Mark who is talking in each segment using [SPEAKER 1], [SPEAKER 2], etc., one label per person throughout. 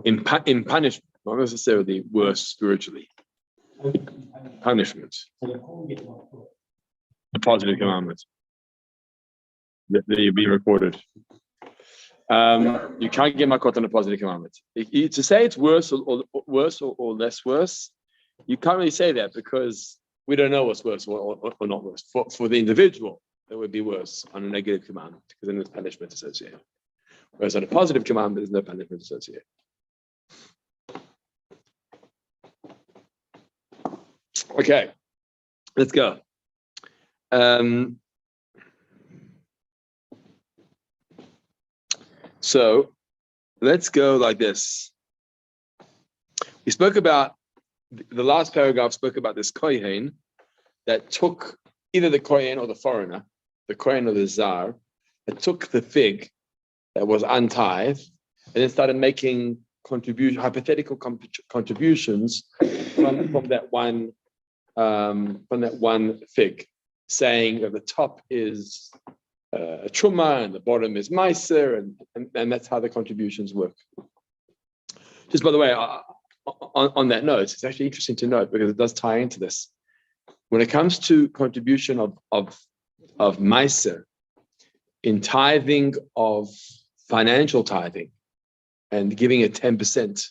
[SPEAKER 1] In punishment, not necessarily worse spiritually. Punishment. A positive commandment. That you be recorded. You can't get Makkot on a positive commandment. To say it's worse or less worse, you can't really say that because we don't know what's worse or not worse. For the individual, it would be worse on a negative commandment because then there's punishment associated. Whereas on a positive commandment, there's no punishment associated. Okay, let's go. So let's go like this. We spoke about, the last paragraph spoke about this kohen that took either the kohen or the foreigner, the kohen or the zar, that took the fig that was untithed and then started making hypothetical contributions from that one fig, saying that the top is a truma and the bottom is meiser, and that's how the contributions work. Just by the way, on that note, it's actually interesting to note because it does tie into this. When it comes to contribution of meiser in tithing of financial tithing and giving a 10%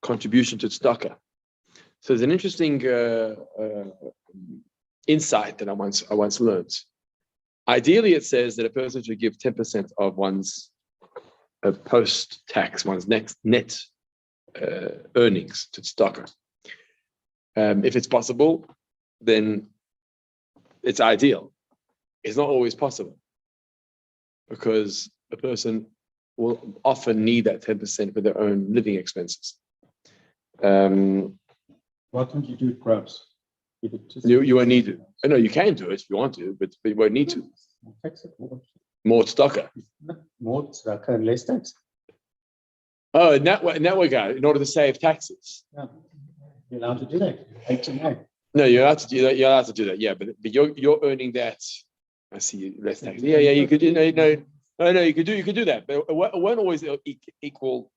[SPEAKER 1] contribution to tzedakah. So there's an interesting insight that I once learned. Ideally, it says that a person should give 10% of one's post-tax, one's net earnings to tzedakah. If it's possible, then it's ideal. It's not always possible because a person will often need that 10% for their own living expenses.
[SPEAKER 2] Why can't you do it gross?
[SPEAKER 1] You won't need to. I know you can do it if you want to, but you won't need to. More tzedakah.
[SPEAKER 2] More tzedakah and less tax.
[SPEAKER 1] Oh, in that way, in order to save taxes.
[SPEAKER 2] Yeah. You're allowed to do that. 8 to 9.
[SPEAKER 1] No, you're allowed to do that. You're allowed to do that. Yeah, but you're earning that. I see less tax. Yeah, you could do. No, you could do that, but it won't always equal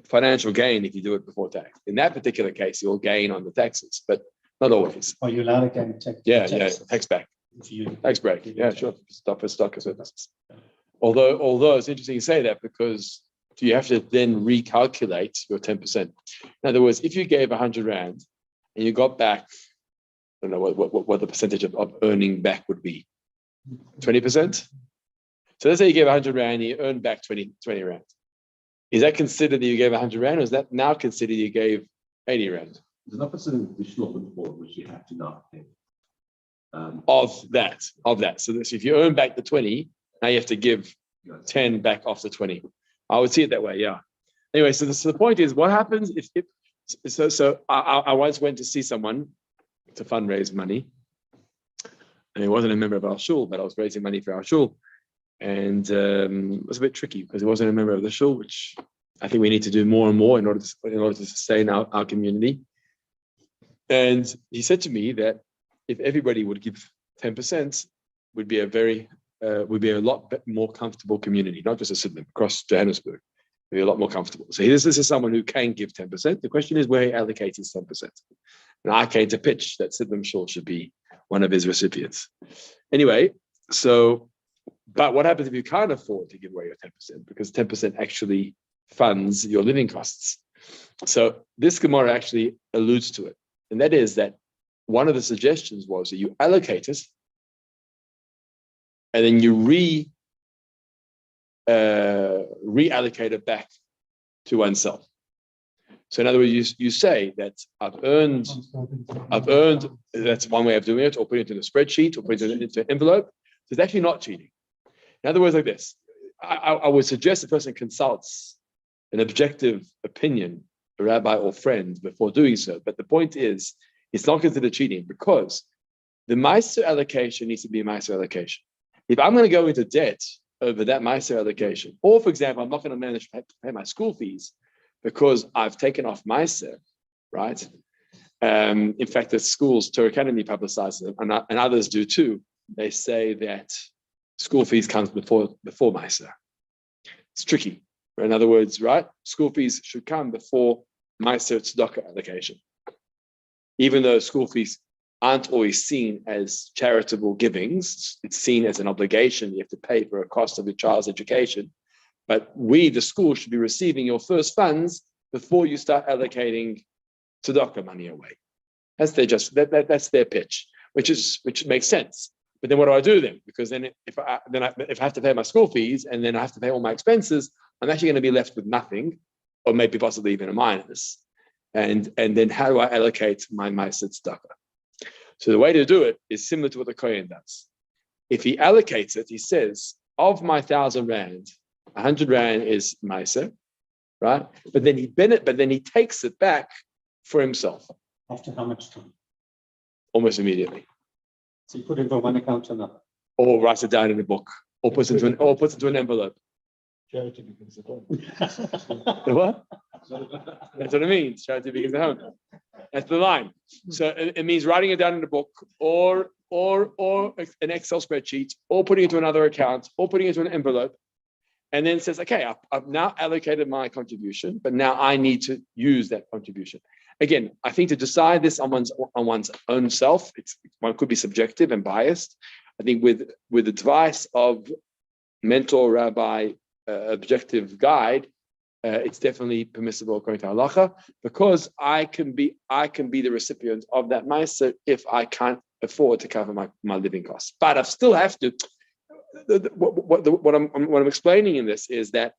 [SPEAKER 1] financial gain if you do it before tax. In that particular case, you'll gain on the taxes, but not always.
[SPEAKER 2] Are you allowed to gain tax?
[SPEAKER 1] Yeah, tax back. Tax break. Yeah, sure. Stop for stock services. Although it's interesting you say that because you have to then recalculate your 10%. In other words, if you gave 100 Rand and you got back, I don't know what the percentage of earning back would be, 20%. So let's say you gave 100 Rand and you earned back 20 Rand. Is that considered that you gave 100 Rand, or is that now considered you gave 80 Rand?
[SPEAKER 3] There's not an additional report which you have to now pay.
[SPEAKER 1] Of that. So if you earn back the 20, now you have to give 10 back off the 20. I would see it that way, yeah. Anyway, so the point is, what happens if I once went to see someone to fundraise money, and he wasn't a member of our shul, but I was raising money for our shul, and it was a bit tricky because he wasn't a member of the shul, which I think we need to do more and more in order to sustain our community. And he said to me that if everybody would give 10%, would be a lot more comfortable community, not just a Sydney, across Johannesburg. It'd be a lot more comfortable. So this is someone who can give 10%. The question is where he allocates his 10%. And I came to pitch that Sidlam Shul should be one of his recipients. Anyway, but what happens if you can't afford to give away your 10%? Because 10% actually funds your living costs. So this Gemara actually alludes to it. And that is that one of the suggestions was that you allocate it and then you reallocate it back to oneself. So in other words, you say that I've earned, that's one way of doing it, or putting it in a spreadsheet, or putting it into an envelope. So it's actually not cheating. In other words, like this, I would suggest the person consults an objective opinion, a rabbi or friend, before doing so. But the point is, it's not considered cheating because the Meiser allocation needs to be a Meiser allocation. If I'm going to go into debt over that Meiser allocation, or for example, I'm not going to manage to pay my school fees because I've taken off Meiser, right? In fact, the schools, Torah Academy publicizes it, and others do too. They say that school fees comes before Meiser. It's tricky. In other words, right? School fees should come before Meiser tzedakah allocation. Even though school fees aren't always seen as charitable givings, it's seen as an obligation. You have to pay for a cost of your child's education. But we, the school, should be receiving your first funds before you start allocating tzedakah money away. That's that's their pitch, which makes sense. But then what do I do then? Because then if I have to pay my school fees and then I have to pay all my expenses, I'm actually going to be left with nothing, or maybe possibly even a minus. And then how do I allocate my Meiser tzedakah? So the way to do it is similar to what the Kohen does. If he allocates it, he says, of my 1,000 rand, 100 rand is Meiser, right? But then he takes it back for himself.
[SPEAKER 2] After how much time?
[SPEAKER 1] Almost immediately.
[SPEAKER 2] So you put it from one account to another.
[SPEAKER 1] Or writes it down in a book, or puts it into an envelope.
[SPEAKER 2] Charity begins at home.
[SPEAKER 1] What? That's what it means. Charity begins at home. That's the line. So it means writing it down in a book, or an Excel spreadsheet, or putting it into another account, or putting it into an envelope, and then says, okay, I've now allocated my contribution, but now I need to use that contribution. Again, I think to decide this on one's own self, one could be subjective and biased. I think with advice of mentor, rabbi, objective guide, it's definitely permissible according to halacha, because I can be the recipient of that meiser if I can't afford to cover my living costs. But I still have to. What I'm explaining in this is that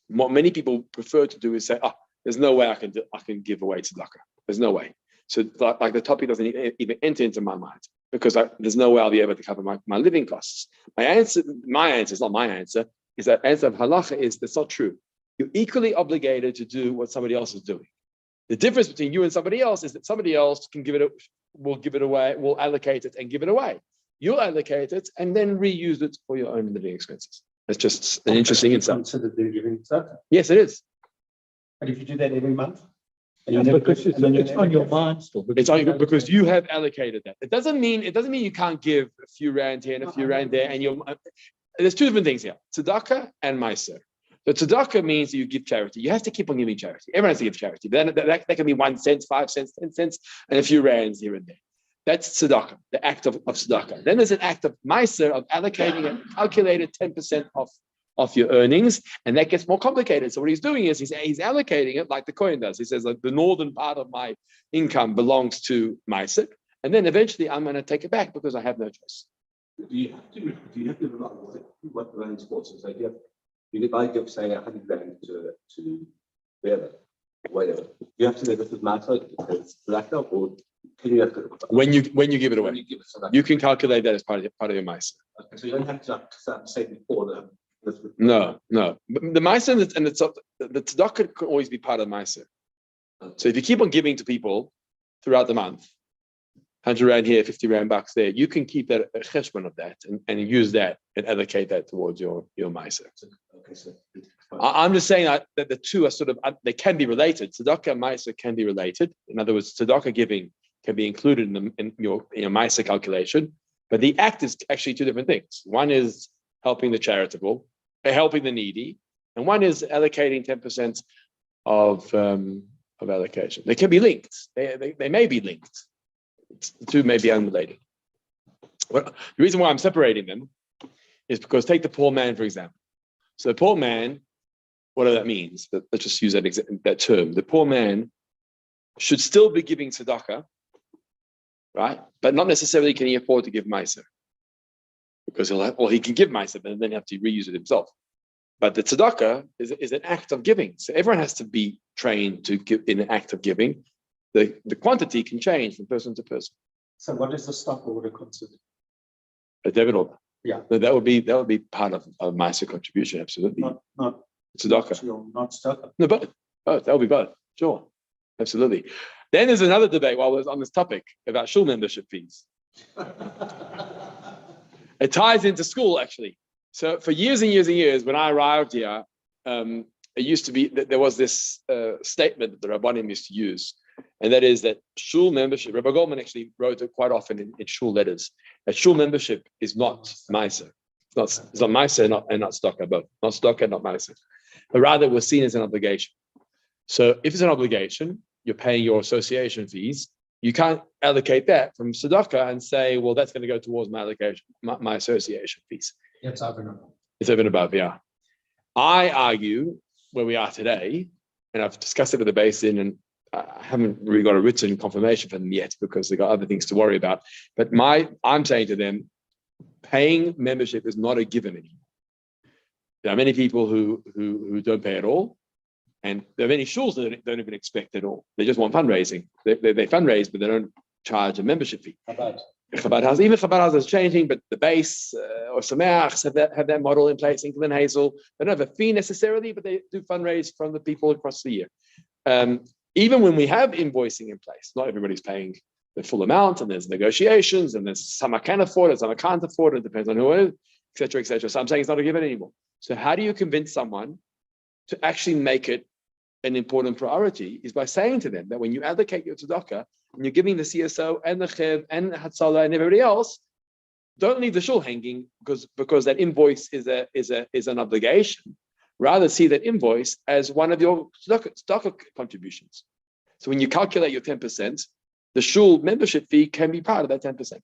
[SPEAKER 1] what many people prefer to do is say, there's no way I can give away tzedakah. There's no way. So like the topic doesn't even enter into my mind, because there's no way I'll be able to cover my living costs. My answer is not my answer, is that answer of halacha is that's not true. You're equally obligated to do what somebody else is doing. The difference between you and somebody else is that somebody else will give it away, will allocate it and give it away. You'll allocate it and then reuse it for your own living expenses. It's just an interesting insight.
[SPEAKER 2] Consider the giving tzedakah.
[SPEAKER 1] Yes, it is.
[SPEAKER 2] But if you do that every month,
[SPEAKER 4] Because it's on your mind still.
[SPEAKER 1] It's on you because you have allocated that. It doesn't mean you can't give a few rand here and a few rand there. And there's two different things here: tzedakah and meiser. So tzedakah means you give charity. You have to keep on giving charity. Everyone has to give charity. But then that can be 1 cent, 5 cents, 10 cents, and a few rands here and there. That's tzedakah, the act of tzedakah. Then there's an act of meiser, of allocating a calculated 10% of your earnings, and that gets more complicated. So what he's doing is he's allocating it like the Kohen does. He says, like, the northern part of my income belongs to meiser, and then eventually I'm going to take it back because I have no choice.
[SPEAKER 3] Do you have to rely on what the land sports is? Like, if I give, say, 100 rand to whatever, you have to live with my side, it's black up, or can you have to,
[SPEAKER 1] When you give it away,
[SPEAKER 3] when you give it to
[SPEAKER 1] you can calculate that as part of your meiser.
[SPEAKER 3] okay, so you don't have to say before the.
[SPEAKER 1] No. The meiser and the tzedakah can always be part of meiser. So if you keep on giving to people throughout the month, 100 rand here, 50 rand bucks there, you can keep that a cheshbon of that and use that and allocate that towards your meiser.
[SPEAKER 3] Okay, so
[SPEAKER 1] I'm just saying that the two are sort of, they can be related. Tzedakah and meiser can be related. In other words, tzedakah giving can be included in your meiser calculation, but the act is actually two different things. One is helping the charitable, helping the needy, and one is allocating 10% of allocation. They can be linked. They may be linked. The two may be unrelated. Well, the reason why I'm separating them is because take the poor man, for example. So the poor man, whatever that means, but let's just use that term. The poor man should still be giving tzedakah, right? But not necessarily can he afford to give meiser, because he can give meiser, but then he have to reuse it himself. But the tzedakah is an act of giving. So everyone has to be trained to give in an act of giving. The quantity can change from person to person.
[SPEAKER 2] So what is the stock order considered?
[SPEAKER 1] A debit order.
[SPEAKER 2] Yeah.
[SPEAKER 1] So that would be part of meiser contribution, absolutely.
[SPEAKER 2] Not
[SPEAKER 1] tzedakah.
[SPEAKER 2] not tzedakah.
[SPEAKER 1] No, both. That would be both. Sure. Absolutely. Then there's another debate while we're on this topic about shul membership fees. It ties into school, actually. So for years and years and years, when I arrived here, it used to be that there was this statement that the Rabbanim used to use, and that is that shul membership, Rabbi Goldman actually wrote it quite often in shul letters, that shul membership is not meiser. It's not Meiser and not Stocker, both. Not Stocker, not Meiser. But rather, it was seen as an obligation. So if it's an obligation, you're paying your association fees. You can't allocate that from tzedakah and say, well, that's going to go towards my allocation, my association fees.
[SPEAKER 2] It's over and above.
[SPEAKER 1] It's over and above, yeah. I argue where we are today, and I've discussed it with the basin, and I haven't really got a written confirmation from them yet because they've got other things to worry about. But I'm saying to them, paying membership is not a given anymore. There are many people who don't pay at all. And there are many shuls that don't even expect at all. They just want fundraising. They fundraise, but they don't charge a membership fee. Chabad House, even Chabad House is changing, but the base or Sameachs have that model in place. England Hazel, they don't have a fee necessarily, but they do fundraise from the people across the year. Even when we have invoicing in place, not everybody's paying the full amount, and there's negotiations, and there's some I can afford it, some I can't afford it. It depends on who it is, etc., etc. So I'm saying it's not a given anymore. So how do you convince someone to actually make it an important priority? Is by saying to them that when you allocate your tzedakah and you're giving the CSO and the Chev and the Hatzalah and everybody else, don't leave the shul hanging because that invoice is an obligation. Rather see that invoice as one of your tzedakah contributions. So when you calculate your 10%, the shul membership fee can be part of that 10%. So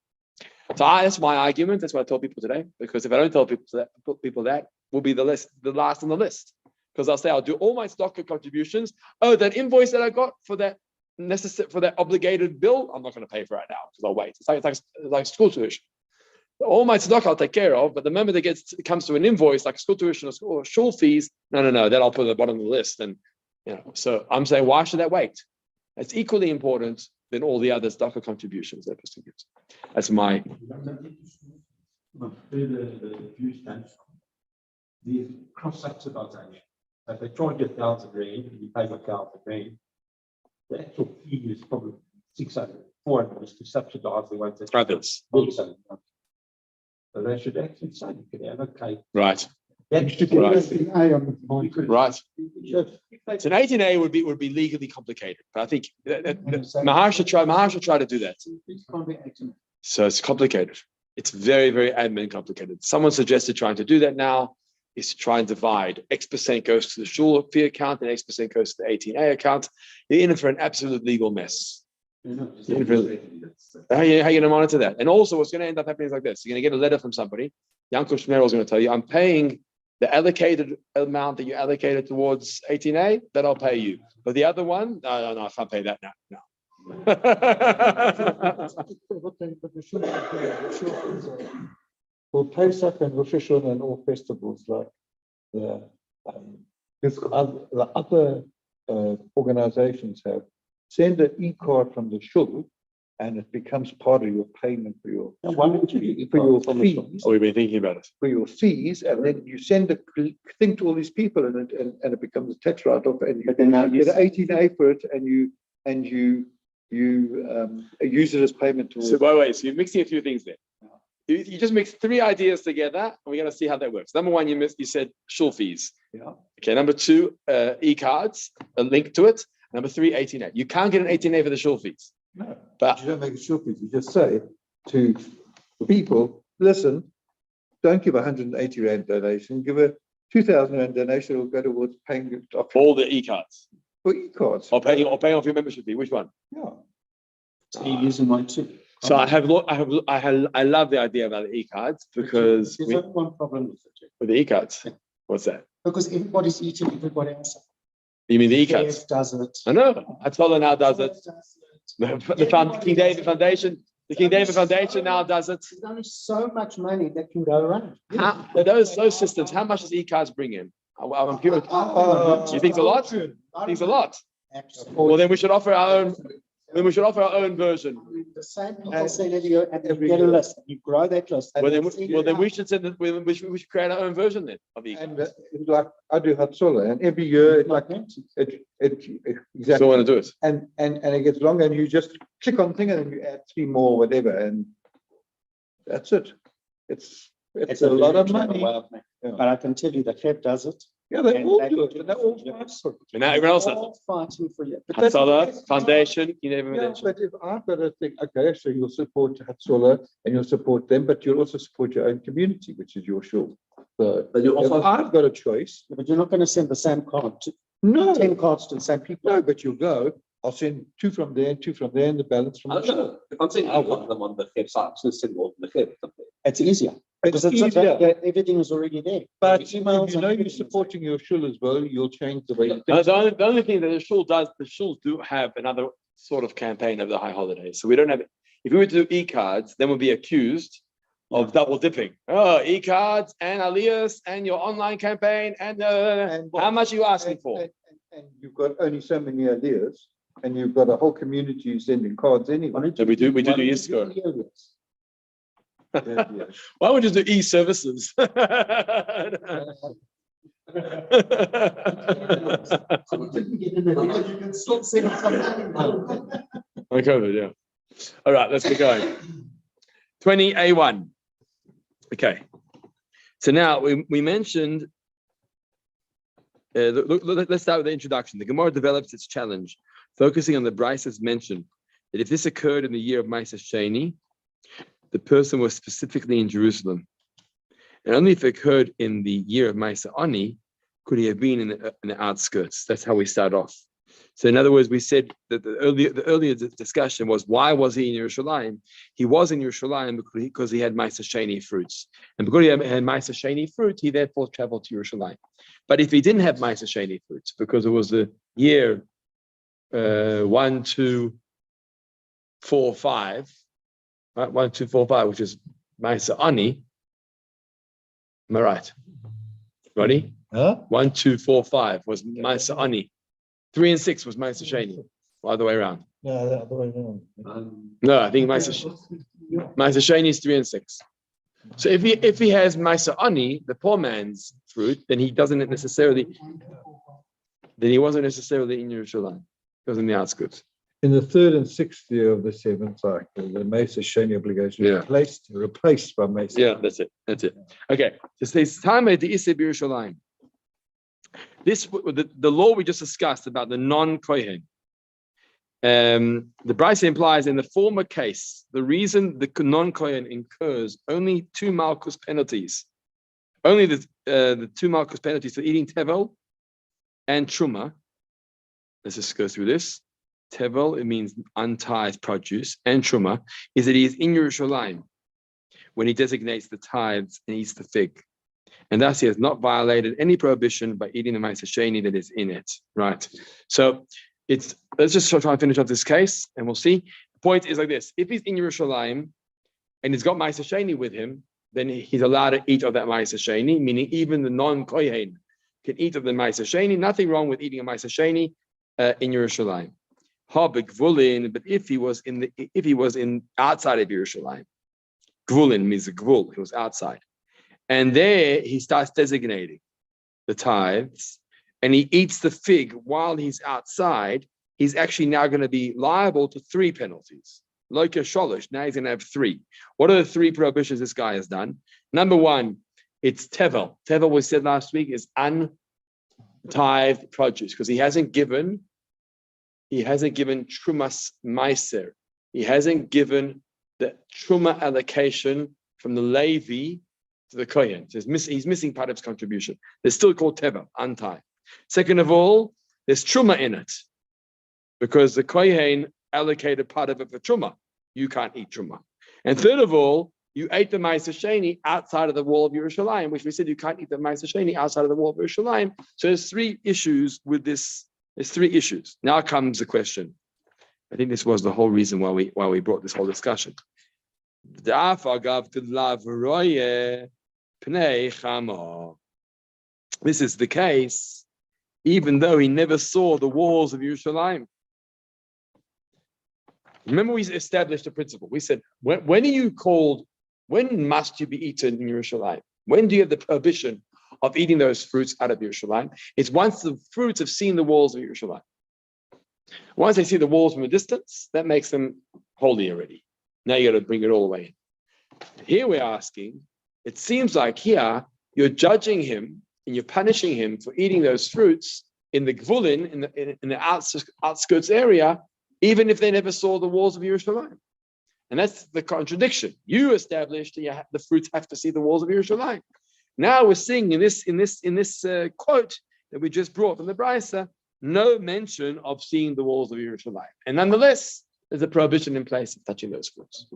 [SPEAKER 1] that's my argument. That's what I tell people today. Because if I don't tell people that will be the last on the list. Because I'll say I'll do all my tzedakah contributions. Oh, that invoice that I got for that obligated bill, I'm not going to pay for it now because I'll wait. It's like school tuition. All my tzedakah I'll take care of, but the moment it comes to an invoice like school tuition or shul fees, no, that I'll put at the bottom of the list. And so I'm saying, why should that wait? It's equally important than all the other tzedakah contributions that person gives. That's my.
[SPEAKER 2] The cross-subsidization. If they charge you 1,000 rand and you pay 1,000 rand, the actual fee is probably 600, 400 is to subsidize the ones that
[SPEAKER 1] Others.
[SPEAKER 2] So they should actually say, you can allocate.
[SPEAKER 1] Right.
[SPEAKER 2] That should be
[SPEAKER 1] Right. So an 18A would be legally complicated, but I think Mahar should try to do that. So it's complicated. It's very, very admin complicated. Someone suggested trying to do that now is to try and divide X% goes to the shul fee account and X% goes to the 18A account. You're in for an absolute legal mess. How are you going to monitor that? And also what's going to end up happening is like this. You're going to get a letter from somebody. Yanko Shmerel is going to tell you, I'm paying the allocated amount that you allocated towards 18A, that I'll pay you. But the other one, no, I can't pay that now. No.
[SPEAKER 4] For Pesach and Rosh Hashanah and all festivals, like the other organizations have, send an e-card from the shul, and it becomes part of your payment for your fees.
[SPEAKER 1] Oh, we've been thinking about it.
[SPEAKER 4] For your fees, and then you send a thing to all these people, and it becomes a tax write-off, and you get an 18A for it, and you use it as payment towards.
[SPEAKER 1] So wait, so you're mixing a few things there. You just mix three ideas together, and we're going to see how that works. Number one, you said shul fees.
[SPEAKER 4] Yeah.
[SPEAKER 1] Okay. Number two, e-cards, a link to it. Number three, 18A. You can't get an 18A for the shul fees.
[SPEAKER 4] No,
[SPEAKER 1] but
[SPEAKER 4] you don't make a shul fees. You just say to people, listen, don't give 180 Rand donation, give a 2,000 Rand donation, will go towards paying it off.
[SPEAKER 1] All the e-cards.
[SPEAKER 4] For e-cards.
[SPEAKER 1] Or paying off your membership fee. Which one?
[SPEAKER 4] Yeah.
[SPEAKER 2] So you're using mine too.
[SPEAKER 1] So I love the idea about the e-cards because
[SPEAKER 2] there's only one problem with it.
[SPEAKER 1] with the e-cards. What's that?
[SPEAKER 2] Because everybody's eating everybody else.
[SPEAKER 1] You mean the e-cards?
[SPEAKER 2] Does it?
[SPEAKER 1] I know. Hatzalah now does it. The King David Foundation. The King David Foundation now does it.
[SPEAKER 2] There's only so much money that can go around.
[SPEAKER 1] Those systems, how much does e-cards bring in? I'm curious. You think it's a lot? Think a lot?
[SPEAKER 2] Absolutely.
[SPEAKER 1] Well, then we should offer our own. Then we should offer our own version.
[SPEAKER 2] The same people send it you and you get a list. You grow that list.
[SPEAKER 1] Well, then we should send it. We should create our own version then of the.
[SPEAKER 4] And like I do Hatzalah, and every year it exactly.
[SPEAKER 1] So want to do it.
[SPEAKER 4] And it gets longer, and you just click on thing, and then you add 3 more, whatever, and that's it. It's a lot of money.
[SPEAKER 2] But I can tell you that Feb does it.
[SPEAKER 4] Yeah, they
[SPEAKER 5] And
[SPEAKER 4] all
[SPEAKER 5] they-
[SPEAKER 4] do it, and they're all fighting for it.
[SPEAKER 1] And now everyone else does it.
[SPEAKER 5] All fighting for you. But
[SPEAKER 1] Hatzalah, foundation, you never
[SPEAKER 4] Yeah,
[SPEAKER 1] mentioned.
[SPEAKER 4] but if I've got to think, okay, so you'll support Hatzalah and you'll support them, but you'll also support your own community, which is your shul. So
[SPEAKER 3] But you
[SPEAKER 4] if
[SPEAKER 3] also,
[SPEAKER 4] I've got a choice,
[SPEAKER 5] But you're not going to send the same card to
[SPEAKER 4] no,
[SPEAKER 5] 10 cards to the same people.
[SPEAKER 4] no, but you'll go, I'll send 2 from there, 2 from there, and the balance from
[SPEAKER 3] I
[SPEAKER 4] the
[SPEAKER 3] don't
[SPEAKER 4] shul.
[SPEAKER 3] know, if I'm saying I want them on the Chib side, I'm just send all on the Chib.
[SPEAKER 5] It's easier.
[SPEAKER 4] It's
[SPEAKER 5] Because
[SPEAKER 4] easier.
[SPEAKER 5] everything is already there.
[SPEAKER 4] But
[SPEAKER 5] The
[SPEAKER 4] if
[SPEAKER 5] emails
[SPEAKER 4] you
[SPEAKER 5] and
[SPEAKER 4] know you're
[SPEAKER 5] everything is
[SPEAKER 4] supporting your shul as well, you'll change the way you
[SPEAKER 1] No,
[SPEAKER 4] think.
[SPEAKER 1] the only thing that the shuls do have another sort of campaign over the high holidays. So we don't have, if we were to do e-cards, then we'll be accused of double dipping. Oh, e-cards and Aliyahs and your online campaign and how much are you asking for?
[SPEAKER 4] And you've got only so many ideas, and you've got a whole community sending cards anyway.
[SPEAKER 1] So we do
[SPEAKER 5] Why don't you
[SPEAKER 1] years ago.
[SPEAKER 5] do the areas?
[SPEAKER 4] Yeah.
[SPEAKER 1] Why don't we just do e-services?
[SPEAKER 5] So we didn't get in there because you can still send something.
[SPEAKER 1] On COVID, yeah. All right, let's get going. 20A1. Okay. So now we mentioned, let's start with the introduction. The Gemara develops its challenge, focusing on the Brises mentioned that if this occurred in the year of Ma'aseh Sheni, the person was specifically in Jerusalem. And only if it occurred in the year of Ma'aseh Ani could he have been in the outskirts. That's how we start off. So in other words, we said that the earlier discussion was, why was he in Yerushalayim? He was in Yerushalayim because he had Ma'aseh Sheni fruits. And because he had Ma'aseh Sheni fruit, he therefore traveled to Yerushalayim. But if he didn't have Ma'aseh Sheni fruits, because it was the year 1, 2, 4, 5, right? 1, 2, 4, 5, which is Ma'aseh Ani. Am I right? Ready?
[SPEAKER 4] Huh?
[SPEAKER 1] 1, 2, 4, 5 was Ma'aseh Ani. 3 and 6 was Ma'aseh Sheni. Or other way around.
[SPEAKER 4] No, the other way around.
[SPEAKER 1] No, I think Ma'aseh Sheni is 3 and 6. So if he has Ma'aseh Ani, the poor man's fruit, then he wasn't necessarily in Yerushalayim. He was in the outskirts.
[SPEAKER 4] In the 3rd and 6th year of the 7th cycle, the Ma'aseh Sheni obligation was replaced by Ma'aseh.
[SPEAKER 1] Yeah, that's it. Okay. So it says time at the Iseh Yerushalayim. This the law we just discussed about the non-kohen. The Brisa implies in the former case, the reason the non-kohen incurs only 2 Malkus penalties, only the 2 Malkus penalties for eating tevel and truma. Let's just go through this. Tevel, it means untithed produce, and truma is that he is in Yerushalayim when he designates the tithes and eats the fig. And thus he has not violated any prohibition by eating the Ma'aseh Sheni that is in it, right? So let's just try and finish off this case and we'll see. The point is like this: if he's in Yerushalayim and he's got Ma'aseh Sheni with him, then he's allowed to eat of that Ma'aseh Sheni, meaning even the non-kohen can eat of the Ma'aseh Sheni. Nothing wrong with eating a Ma'aseh Sheni in Yerushalayim. But if he was in outside of Yerushalayim, Gvulin means a Gvul, he was outside. And there he starts designating the tithes and he eats the fig while he's outside. He's actually now going to be liable to 3 penalties. Like a sholish, now he's going to have 3. What are the 3 prohibitions this guy has done? Number 1, it's tevel. Tevel, we said last week, is untithed produce because he hasn't given trumas meiser. He hasn't given the truma allocation from the Levi to the Kohen. So he's missing part of his contribution. They're still called tevel, untied. Second of all, there's truma in it because the Kohen allocated part of it for truma. You can't eat truma. And third of all, you ate the Ma'aseh Sheni outside of the wall of Yerushalayim, which we said you can't eat the Ma'aseh Sheni outside of the wall of Yerushalayim. So there's 3 issues with this. There's 3 issues. Now comes the question. I think this was the whole reason why we brought this whole discussion. This is the case, even though he never saw the walls of Yerushalayim. Remember, we established a principle. We said, when must you be eaten in Yerushalayim? When do you have the prohibition of eating those fruits out of Yerushalayim? It's once the fruits have seen the walls of Yerushalayim. Once they see the walls from a distance, that makes them holy already. Now you got to bring it all the way in. Here we're asking, it seems like here you're judging him and you're punishing him for eating those fruits in the Gvulin, in the outskirts area, even if they never saw the walls of Yerushalayim. And that's the contradiction. You established that the fruits have to see the walls of Yerushalayim. Now we're seeing in this quote that we just brought from the Brisa, no mention of seeing the walls of Yerushalayim. And nonetheless, there's a prohibition in place of touching those fruits.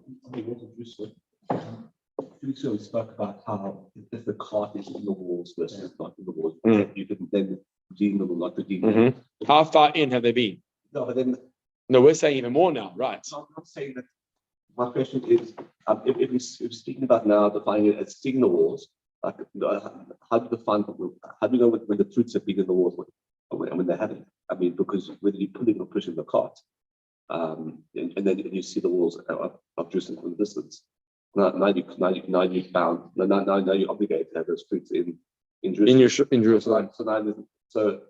[SPEAKER 3] We spoke about how if the cart is in the walls versus not in the walls, you can then redeem them or not redeem them.
[SPEAKER 1] How far in have they been?
[SPEAKER 3] No, but then
[SPEAKER 1] No, we're saying even more now, right?
[SPEAKER 3] I'm not saying that. My question is, if we're speaking about now defining it as seeing the walls, like how do we know when the fruits have been in the walls when they haven't? I mean, because whether you're pulling or pushing the cart, and then you see the walls of Jerusalem from the distance. Now you're bound. Now you're obligated to have those fruits in Jerusalem.
[SPEAKER 1] In Jerusalem.
[SPEAKER 3] So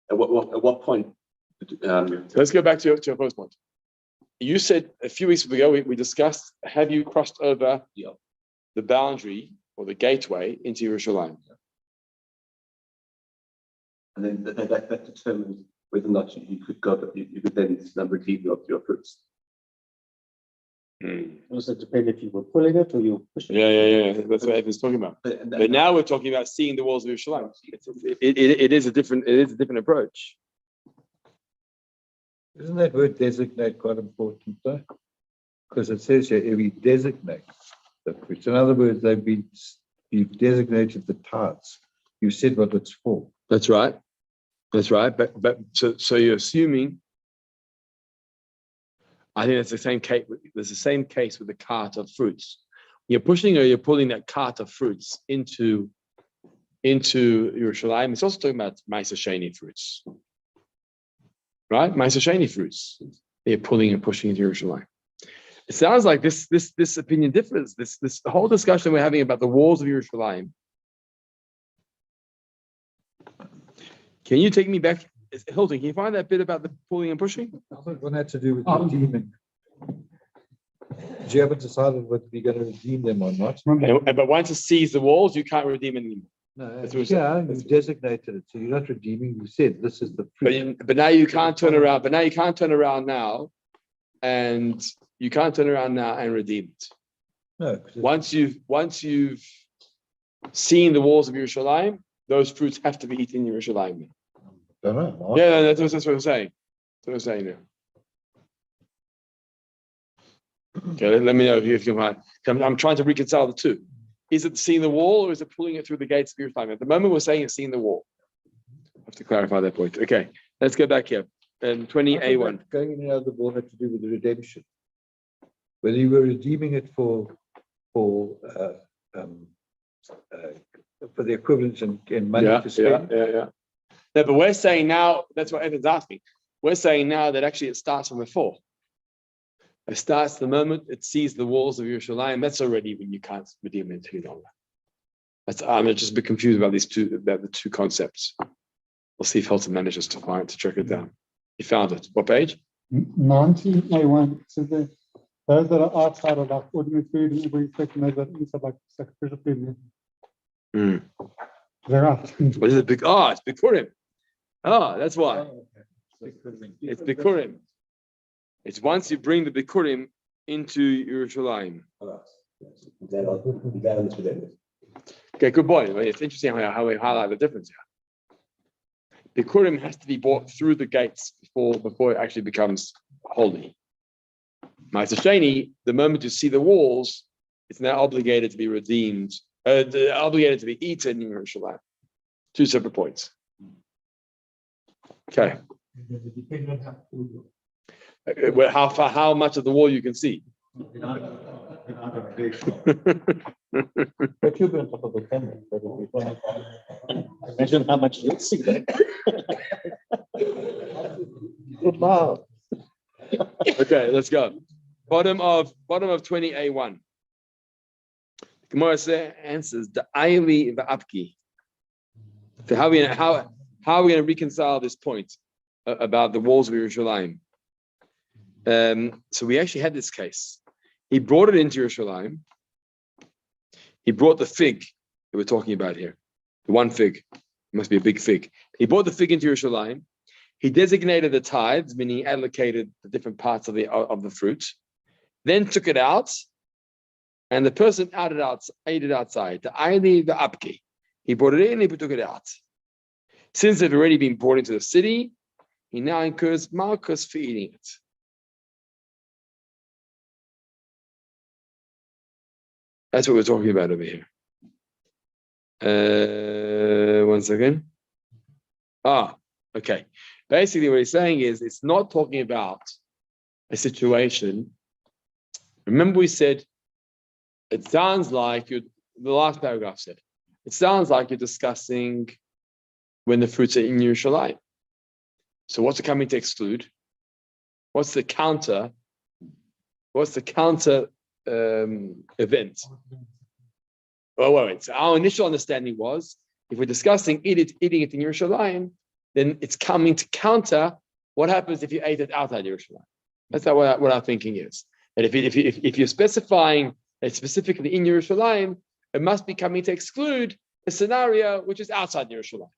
[SPEAKER 3] at what point?
[SPEAKER 1] Let's go back to your first point. You said a few weeks ago we discussed: have you crossed over the boundary or the gateway into Yerushalayim?
[SPEAKER 3] And then that determines whether or not you could go. You could then redeem your fruits.
[SPEAKER 2] Does it depend if you were pulling it or you were pushing it?
[SPEAKER 1] Yeah. That's what Evan's talking about. But now we're talking about seeing the walls of Yerushalayim. It is a different approach.
[SPEAKER 4] Isn't that word designate quite important though? Because it says here, we designate the fruits. In other words, you've designated the tithes. You said what it's for.
[SPEAKER 1] That's right. But so you're assuming. I think that's the same case. There's the same case with the cart of fruits. You're pushing or you're pulling that cart of fruits into Yerushalayim. It's also talking about Ma'aser Sheni fruits, right? Ma'aser Sheni fruits. You're pulling and pushing into Yerushalayim. It sounds like this opinion differs. This whole discussion we're having about the walls of Yerushalayim. Can you take me back? Hilton, can you find that bit about the pulling and pushing?
[SPEAKER 4] I thought one had to do with redeeming. You haven't decided whether you're going to redeem them or not.
[SPEAKER 1] But once it sees the walls, you can't redeem it anymore.
[SPEAKER 4] No,
[SPEAKER 1] That's what
[SPEAKER 4] you've designated it, so you're not redeeming. You said this is the fruit.
[SPEAKER 1] But now you can't turn around. But now you can't turn around now, and you can't turn around now and redeem it.
[SPEAKER 4] No.
[SPEAKER 1] Once you've seen the walls of Yerushalayim, those fruits have to be eaten in Yerushalayim.
[SPEAKER 4] Don't know.
[SPEAKER 1] Yeah, that's what I'm saying. That's what I'm saying now. Okay, let me know if you can find. I'm trying to reconcile the two. Is it seeing the wall or is it pulling it through the gates of Yerushalayim? At the moment, we're saying it's seeing the wall. I have to clarify that point. Okay, let's go back here. 20A1.
[SPEAKER 4] Going in and out of the wall had to do with the redemption. Whether you were redeeming it for the equivalent in money to spend.
[SPEAKER 1] Yeah. No, but we're saying now, that's what Evan's asking. We're saying now that actually it starts from before. It starts the moment it sees the walls of Yerushalayim. That's already when you can't redeem it any longer. I'm just a bit confused about the two concepts. We'll see if Hilton manages to track it down. He found it. What page?
[SPEAKER 5] 19A1. So those that are outside of like ordinary food and every second, those that are inside like sacrificial food. They're out.
[SPEAKER 1] What is it? It's Bikurim. Oh, that's why. It's Bikurim. It's once you bring the Bikurim into Yerushalayim. Okay, good point. It's interesting how we highlight the difference here. Bikurim has to be brought through the gates before it actually becomes holy. Ma'aser Sheni, the moment you see the walls, it's now obligated to be redeemed, obligated to be eaten in Yerushalayim. Two separate points. Okay. Well, how much of the wall you can see?
[SPEAKER 2] But you'll be on top of the camera. Imagine how much you'll see there. Wow.
[SPEAKER 1] Okay, let's go. Bottom of 20A1. Gemora answers the Aili Va'apki. So how are we going to reconcile this point about the walls of Yerushalayim? So we actually had this case. He brought it into Yerushalayim. He brought the fig that we're talking about here. The one fig. It must be a big fig. He brought the fig into Yerushalayim. He designated the tithes, meaning he allocated the different parts of the fruit, then took it out, and the person ate it outside. The aili, the apki. He brought it in, he took it out. Since they've already been brought into the city, he now incurs Makkos for eating it. That's what we're talking about over here. 1 second. Okay. Basically, what he's saying is it's not talking about a situation. Remember, we said it sounds like the last paragraph said it sounds like you're discussing when the fruits are in Yerushalayim. So, what's it coming to exclude? What's the counter? What's the counter event? Oh, wait. So our initial understanding was if we're discussing eating it in Yerushalayim, then it's coming to counter what happens if you ate it outside Yerushalayim. That's not what our thinking is. And if you're specifying it specifically in Yerushalayim, it must be coming to exclude a scenario which is outside Yerushalayim.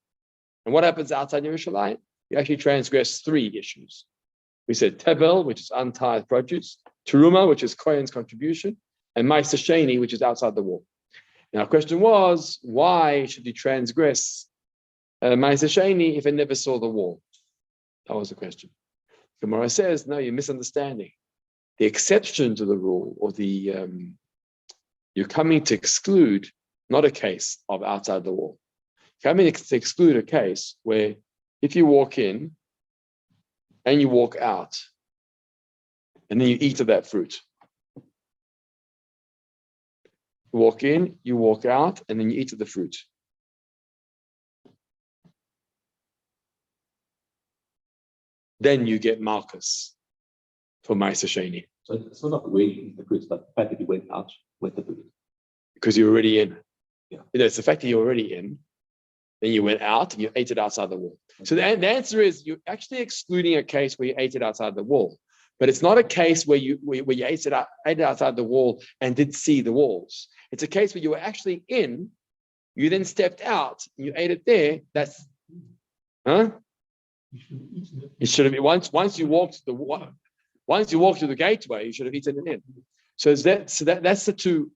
[SPEAKER 1] And what happens outside Yerushalayim? You actually transgress 3 issues. We said Tevel, which is untithed produce, Teruma, which is Kohen's contribution, and Ma'aser Sheni, which is outside the wall. Now, the question was, why should you transgress Ma'aser Sheni if it never saw the wall? That was the question. Gemora says, no, you're misunderstanding. The exception to the rule, or you're coming to exclude not a case of outside the wall. You're coming to exclude a case where if you walk in and you walk out, and then you eat of that fruit. You walk in, you walk out, and then you eat of the fruit. Then you get Makkos for Ma'aser Sheni.
[SPEAKER 3] So it's not the way you eat the fruit, but the fact that you went out with the fruit.
[SPEAKER 1] Because you're already in.
[SPEAKER 3] Yeah.
[SPEAKER 1] It's the fact that you're already in, then you went out and you ate it outside the wall. So the answer is you're actually excluding a case where you ate it outside the wall. But it's not a case where you ate it outside the wall and did see the walls. It's a case where you were actually in, you then stepped out, and you ate it there. That's, It should have been once you walked through the gateway, you should have eaten it in. So that's the 2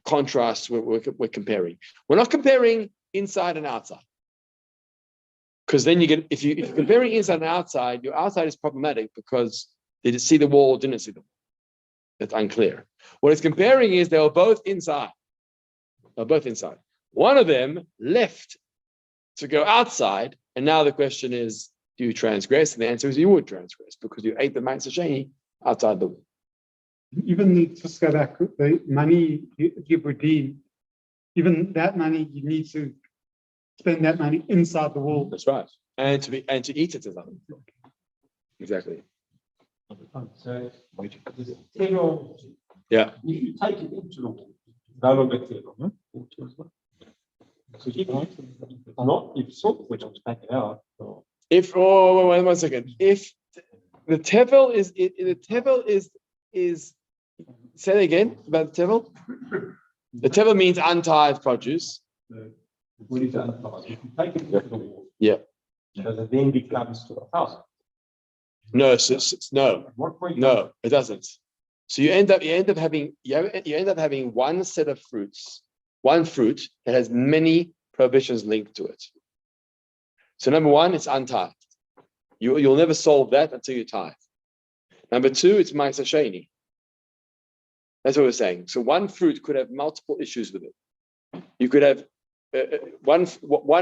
[SPEAKER 1] contrasts we're comparing. We're not comparing inside and outside. Because then you get, if you're comparing inside and outside, your outside is problematic because did it see the wall or didn't see the wall? That's unclear. What it's comparing is they were both inside. They're both inside. One of them left to go outside, and now the question is, do you transgress? And the answer is you would transgress because you ate the Ma'aser Sheni outside the wall.
[SPEAKER 5] Even just go back, the money you redeem, even that money you need to spend that money inside the wall.
[SPEAKER 1] That's right. And to eat it as well. Exactly.
[SPEAKER 2] So, Tevel,
[SPEAKER 1] Yeah.
[SPEAKER 2] if you take it into the wall, no longer Tevel. So if not, if salt which I'm taking out.
[SPEAKER 1] If wait 1 second. If the tevel is say it again about the tevel. The tevel means untithed produce.
[SPEAKER 2] What is that? If you take it into the wall,
[SPEAKER 1] Yeah.
[SPEAKER 2] does it then becomes to a house?
[SPEAKER 1] No, no,
[SPEAKER 2] What point?
[SPEAKER 1] no, it doesn't. So you end up having one set of fruits, one fruit that has many prohibitions linked to it. So number 1, it's untithed. You'll never solve that until you tithe. Number 2, it's Ma'aser Sheni. That's what we're saying. So one fruit could have multiple issues with it. You could have one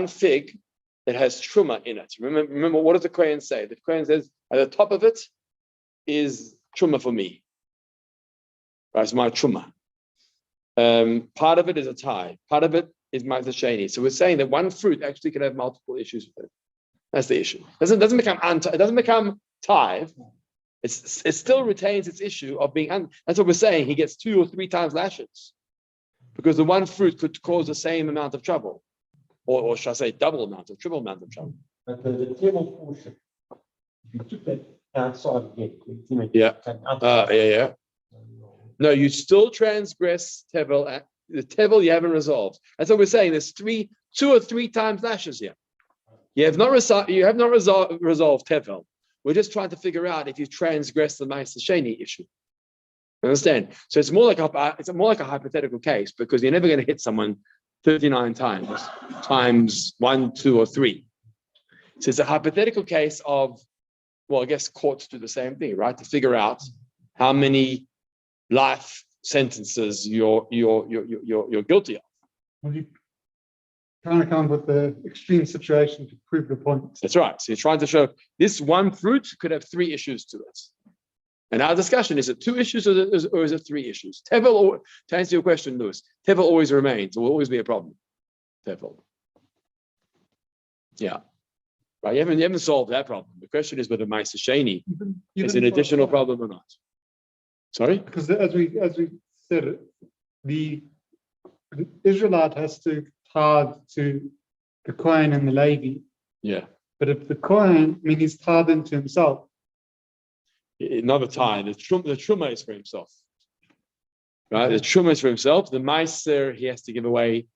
[SPEAKER 1] fig that has truma in it. Remember, what does the Kohen say? The Kohen says at the top of it is truma for me. Right, it's my truma. Part of it is a tithe. Part of it is Ma'aser Sheni. So we're saying that one fruit actually can have multiple issues with it. That's the issue. It doesn't become tithe. It still retains its issue of being. That's what we're saying. He gets 2 or 3 times lashes because the one fruit could cause the same amount of trouble, or shall I say, triple amount of trouble.
[SPEAKER 2] But the table portion, if you took that outside again,
[SPEAKER 1] Yeah. No, you still transgress tevel. The tevel you haven't resolved. That's what we're saying. There's 2 or 3 times lashes here. You have not resolved tevel. We're just trying to figure out if you transgress the Ma'aser Sheni issue. Understand? So it's more like a hypothetical case because you're never going to hit someone 39 times 1, 2, or 3. So it's a hypothetical case of, well, I guess courts do the same thing, right? To figure out how many life sentences you're guilty of.
[SPEAKER 5] Well, you trying to come up with the extreme situation to prove the point.
[SPEAKER 1] That's right. So you're trying to show this one fruit could have 3 issues to it. And our discussion, is it 2 issues or is it 3 issues? Tevel, to answer your question, Lewis, tevel always remains. It will always be a problem. Tevel. Yeah. Right. You haven't solved that problem. The question is whether Ma'aser Sheni is an additional problem or not. Sorry?
[SPEAKER 5] Because as we said, the Israelite has to tithe to the Kohen and the Levi.
[SPEAKER 1] Yeah.
[SPEAKER 5] But if the Kohen, he's tied into himself.
[SPEAKER 1] Another tie. The truma is for himself. Right? The truma is for himself. The Ma'aser he has to give away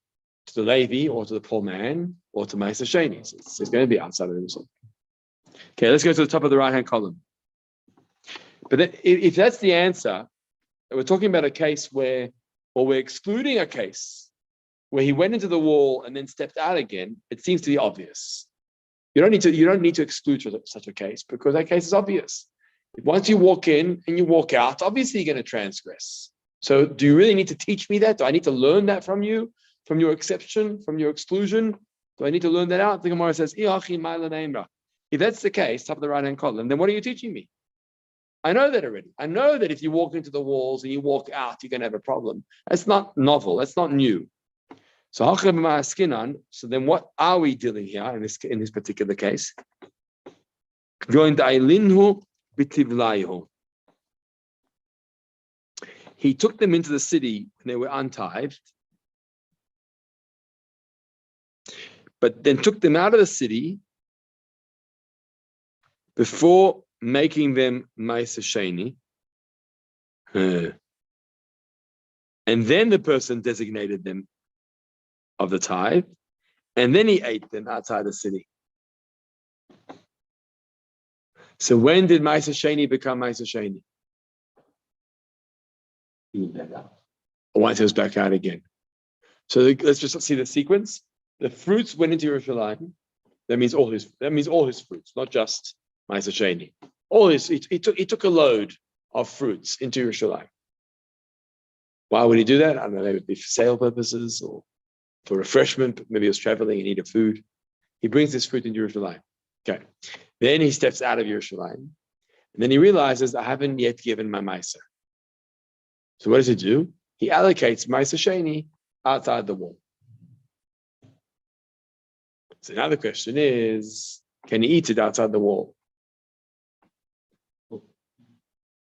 [SPEAKER 1] to the Levi or to the poor man or to Ma'aser Sheni. So it's going to be outside of himself. Okay, let's go to the top of the right-hand column. But if that's the answer, we're talking about a case where, or we're excluding a case where he went into the wall and then stepped out again. It seems to be obvious. You don't need to exclude such a case because that case is obvious. Once you walk in and you walk out, obviously you're going to transgress. So do you really need to teach me that? Do I need to learn that from you, from your exception, from your exclusion? Do I need to learn that out? The Gemara says, if that's the case, top of the right-hand column, then what are you teaching me? I know that already. I know that if you walk into the walls and you walk out, you're going to have a problem. That's not novel. That's not new. So then what are we dealing here in this particular case? He took them into the city when they were untithed, but then took them out of the city before making them Ma'aser Sheni. And then the person designated them of the tithe, and then he ate them outside the city. So when did Ma'aser Sheni become Ma'aser Sheni? Once it was back out again. So let's just see the sequence. The fruits went into Yerushalayim. That means all his fruits, not just Ma'aser Sheni. He took a load of fruits into Yerushalayim. Why would he do that? I don't know, maybe it'd be for sale purposes or for refreshment. Maybe he was traveling and needed food. He brings this fruit into Yerushalayim. Okay. Then he steps out of Yerushalayim. And then he realizes, I haven't yet given my Ma'aser. So what does he do? He allocates Ma'aser Sheni outside the wall. So now the question is, can he eat it outside the wall?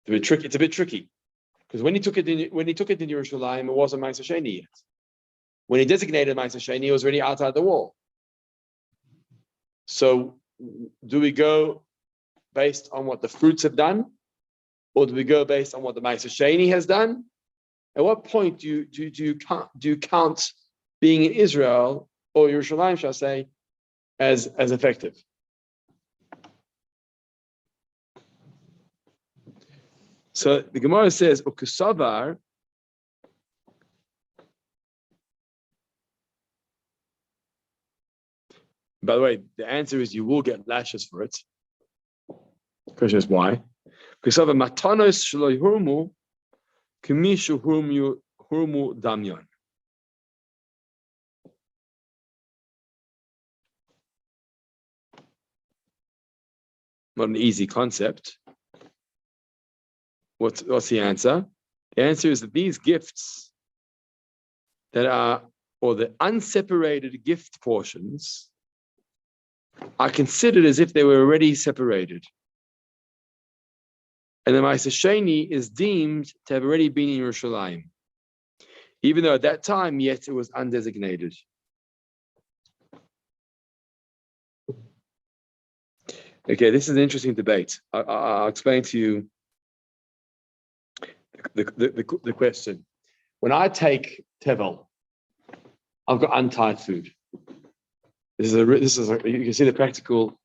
[SPEAKER 1] It's a bit tricky. Because when he took it in Yerushalayim, it wasn't Ma'aser Sheni yet. When he designated Ma'aser Sheni, it was already outside the wall. So do we go based on what the fruits have done? Or do we go based on what the Ma'aser Sheni has done? At what point do you count being in Israel or Yerushalayim, shall I say, as effective? So the Gemara says, "Ukusavar." By the way, the answer is you will get lashes for it. The question is why? Ukusavar matanos shelo yhurmu k'mishu hurmu damyon. Not an easy concept. What's the answer? The answer is that these gifts that are, or the unseparated gift portions, are considered as if they were already separated. And the Ma'aser Sheni is deemed to have already been in Yerushalayim, even though at that time, yet it was undesignated. Okay, this is an interesting debate. I'll explain to you the question. when I take tevel, I've got untied food. This is you can see the practical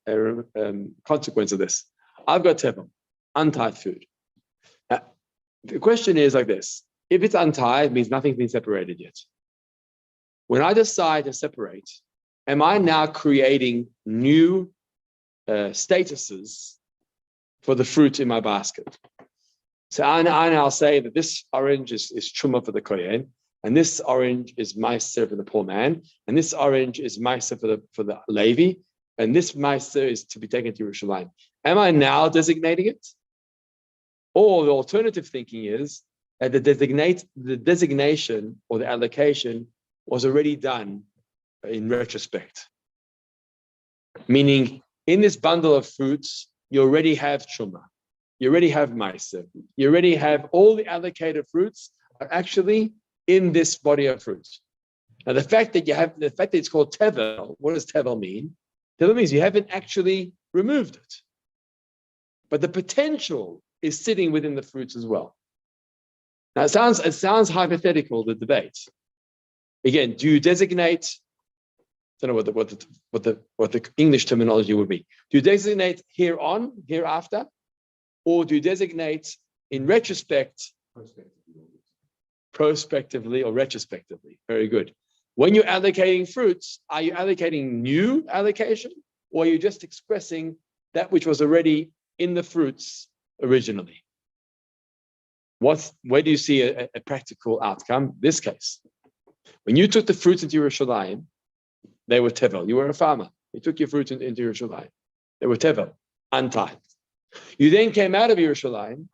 [SPEAKER 1] consequence of this. I've got tevel, untied food. The question is like this: if it's untied, it means nothing's been separated yet. When I decide to separate, am I now creating new statuses for the fruit in my basket? So I now say that this orange is truma for the kohen, and this orange is meiser for the poor man, and this orange is meiser for the Levi, and this meiser is to be taken to Yerushalayim. Am I now designating it? Or the alternative thinking is that the designation or the allocation was already done in retrospect. Meaning, in this bundle of fruits, you already have truma, you already have meiser, you already have all the allocated fruits are actually in this body of fruits. Now, the fact that it's called tevel, what does tevel mean? Tevel means you haven't actually removed it, but the potential is sitting within the fruits as well. Now, it sounds hypothetical, the debate. Again, do you designate? I don't know what the English terminology would be. Do you designate here on, hereafter, or do you designate in retrospect, prospectively or retrospectively? Very good. When you're allocating fruits, are you allocating new allocation, or are you just expressing that which was already in the fruits originally? Where do you see a practical outcome? This case, when you took the fruits into Yerushalayim, they were tevel. You were a farmer. You took your fruits into Yerushalayim. They were tevel, untied. You then came out of Yerushalayim